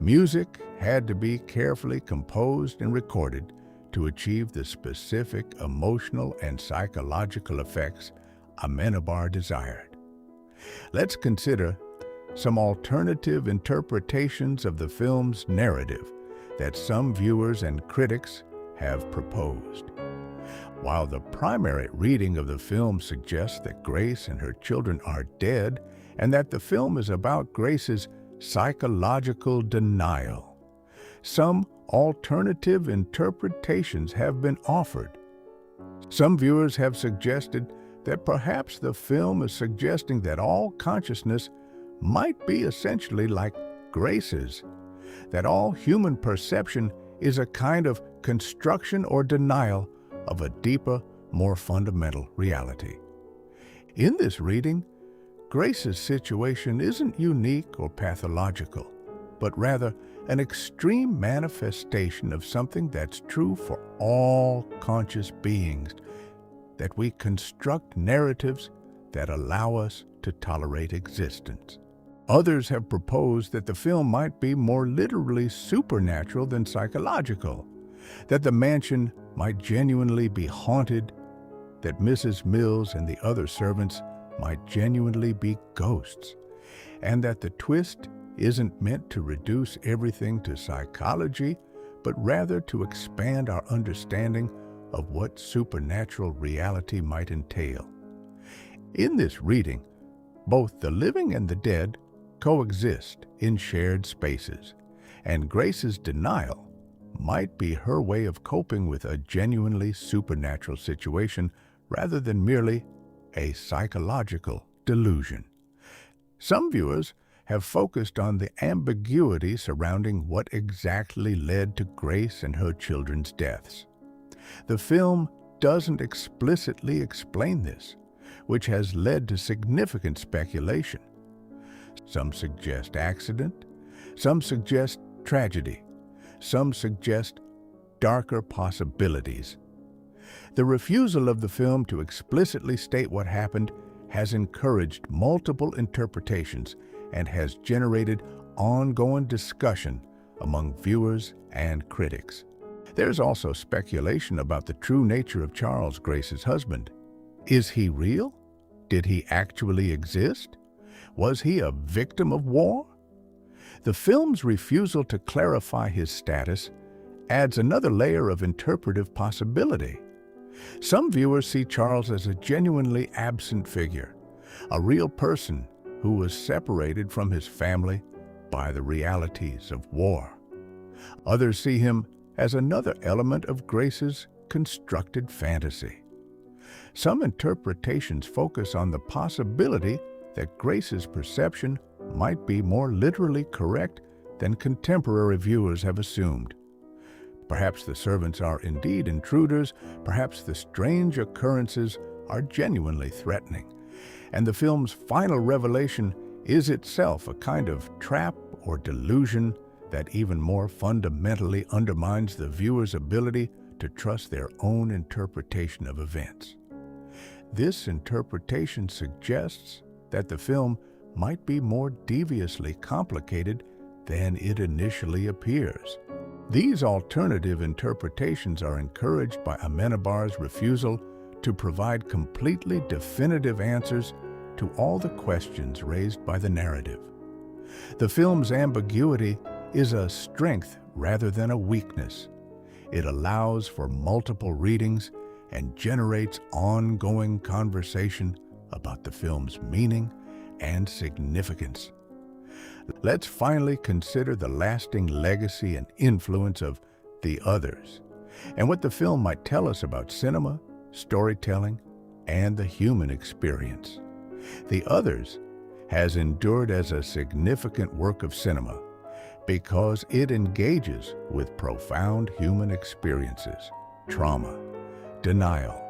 Music had to be carefully composed and recorded to achieve the specific emotional and psychological effects Amenabar desired. Let's consider some alternative interpretations of the film's narrative that some viewers and critics have proposed. While the primary reading of the film suggests that Grace and her children are dead and that the film is about Grace's psychological denial, some alternative interpretations have been offered. Some viewers have suggested that perhaps the film is suggesting that all consciousness might be essentially like Grace's, that all human perception is a kind of construction or denial of a deeper, more fundamental reality. In this reading, Grace's situation isn't unique or pathological, but rather an extreme manifestation of something that's true for all conscious beings, that we construct narratives that allow us to tolerate existence. Others have proposed that the film might be more literally supernatural than psychological, that the mansion might genuinely be haunted, that Mrs. Mills and the other servants might genuinely be ghosts, and that the twist isn't meant to reduce everything to psychology, but rather to expand our understanding of what supernatural reality might entail. In this reading, both the living and the dead coexist in shared spaces, and Grace's denial might be her way of coping with a genuinely supernatural situation rather than merely a psychological delusion. Some viewers have focused on the ambiguity surrounding what exactly led to Grace and her children's deaths. The film doesn't explicitly explain this, which has led to significant speculation. Some suggest accident, some suggest tragedy, some suggest darker possibilities. The refusal of the film to explicitly state what happened has encouraged multiple interpretations and has generated ongoing discussion among viewers and critics. There's also speculation about the true nature of Charles, Grace's husband. Is he real? Did he actually exist? Was he a victim of war? The film's refusal to clarify his status adds another layer of interpretive possibility. Some viewers see Charles as a genuinely absent figure, a real person who was separated from his family by the realities of war. Others see him as another element of Grace's constructed fantasy. Some interpretations focus on the possibility that Grace's perception might be more literally correct than contemporary viewers have assumed. Perhaps the servants are indeed intruders, perhaps the strange occurrences are genuinely threatening, and the film's final revelation is itself a kind of trap or delusion that even more fundamentally undermines the viewer's ability to trust their own interpretation of events. This interpretation suggests that the film might be more deviously complicated than it initially appears. These alternative interpretations are encouraged by Amenabar's refusal to provide completely definitive answers to all the questions raised by the narrative. The film's ambiguity is a strength rather than a weakness. It allows for multiple readings and generates ongoing conversation about the film's meaning and significance. Let's finally consider the lasting legacy and influence of The Others, and what the film might tell us about cinema, storytelling, and the human experience. The Others has endured as a significant work of cinema because it engages with profound human experiences, trauma, denial,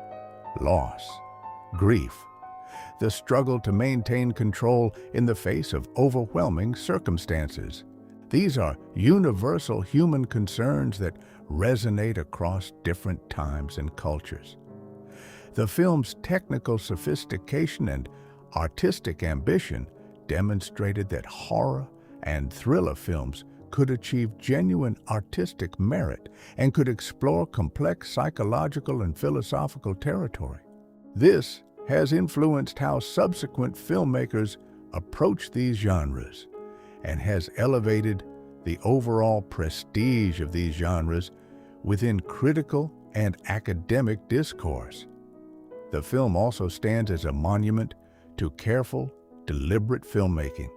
loss, grief, the struggle to maintain control in the face of overwhelming circumstances. These are universal human concerns that resonate across different times and cultures. The film's technical sophistication and artistic ambition demonstrated that horror and thriller films could achieve genuine artistic merit and could explore complex psychological and philosophical territory. This has influenced how subsequent filmmakers approach these genres and has elevated the overall prestige of these genres within critical and academic discourse. The film also stands as a monument to careful, deliberate filmmaking.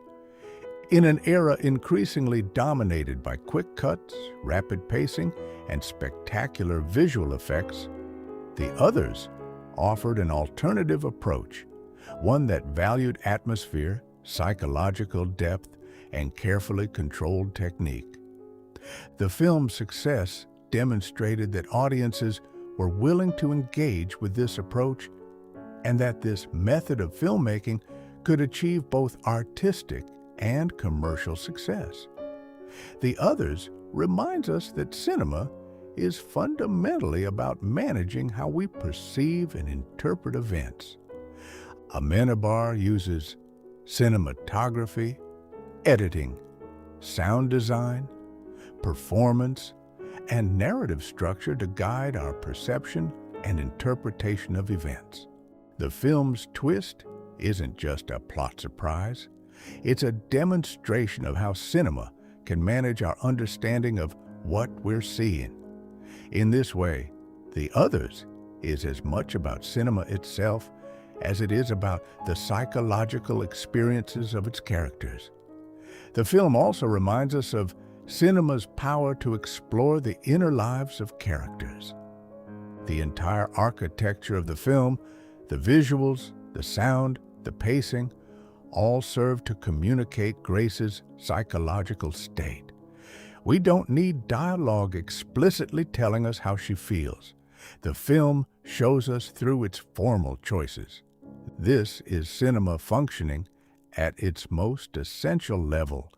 In an era increasingly dominated by quick cuts, rapid pacing, and spectacular visual effects, The Others offered an alternative approach, one that valued atmosphere, psychological depth, and carefully controlled technique. The film's success demonstrated that audiences were willing to engage with this approach and that this method of filmmaking could achieve both artistic and commercial success. The Others reminds us that cinema is fundamentally about managing how we perceive and interpret events. Amenabar uses cinematography, editing, sound design, performance, and narrative structure to guide our perception and interpretation of events. The film's twist isn't just a plot surprise. It's a demonstration of how cinema can manage our understanding of what we're seeing. In this way, The Others is as much about cinema itself as it is about the psychological experiences of its characters. The film also reminds us of cinema's power to explore the inner lives of characters. The entire architecture of the film, the visuals, the sound, the pacing, all serve to communicate Grace's psychological state. We don't need dialogue explicitly telling us how she feels. The film shows us through its formal choices. This is cinema functioning at its most essential level,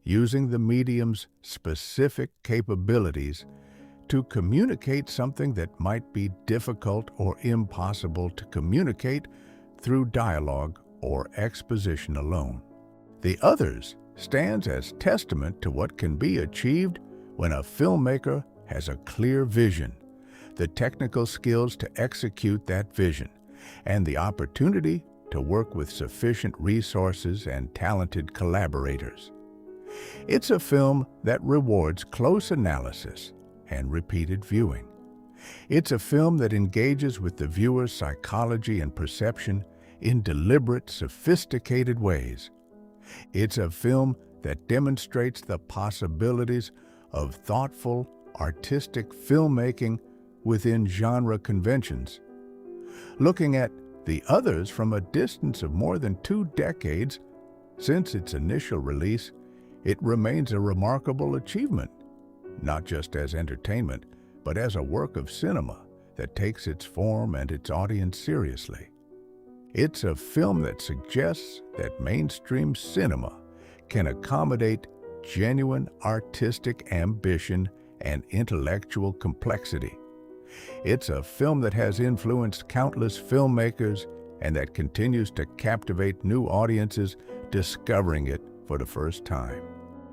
using the medium's specific capabilities to communicate something that might be difficult or impossible to communicate through dialogue or exposition alone. The Others stands as testament to what can be achieved when a filmmaker has a clear vision, the technical skills to execute that vision, and the opportunity to work with sufficient resources and talented collaborators. It's a film that rewards close analysis and repeated viewing. It's a film that engages with the viewer's psychology and perception in deliberate, sophisticated ways. It's a film that demonstrates the possibilities of thoughtful, artistic filmmaking within genre conventions. Looking at The Others, from a distance of more than 2 decades since its initial release, it remains a remarkable achievement, not just as entertainment, but as a work of cinema that takes its form and its audience seriously. It's a film that suggests that mainstream cinema can accommodate genuine artistic ambition and intellectual complexity. It's a film that has influenced countless filmmakers and that continues to captivate new audiences discovering it for the first time.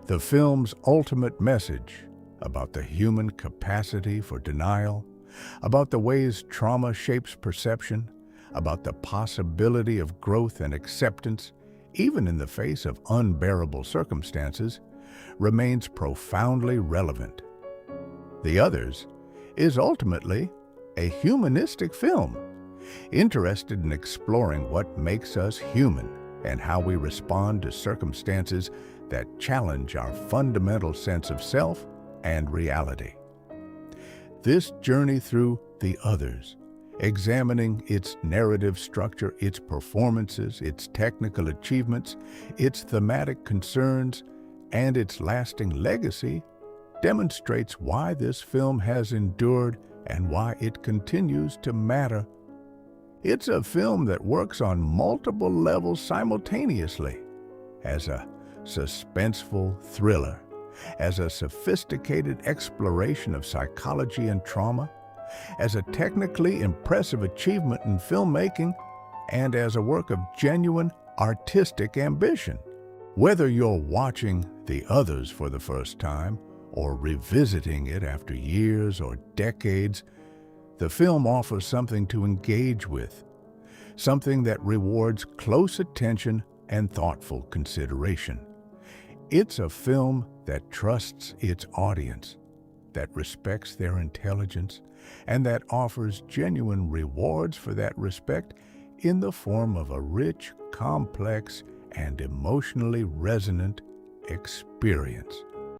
The film's ultimate message about the human capacity for denial, about the ways trauma shapes perception, about the possibility of growth and acceptance, even in the face of unbearable circumstances, remains profoundly relevant. The Others is ultimately a humanistic film, interested in exploring what makes us human and how we respond to circumstances that challenge our fundamental sense of self and reality. This journey through The Others, examining its narrative structure, its performances, its technical achievements, its thematic concerns, and its lasting legacy, demonstrates why this film has endured and why it continues to matter. It's a film that works on multiple levels simultaneously, as a suspenseful thriller, as a sophisticated exploration of psychology and trauma, as a technically impressive achievement in filmmaking, and as a work of genuine artistic ambition. Whether you're watching The Others for the first time or revisiting it after years or decades, the film offers something to engage with, something that rewards close attention and thoughtful consideration. It's a film that trusts its audience, that respects their intelligence, and that offers genuine rewards for that respect in the form of a rich, complex, and emotionally resonant experience.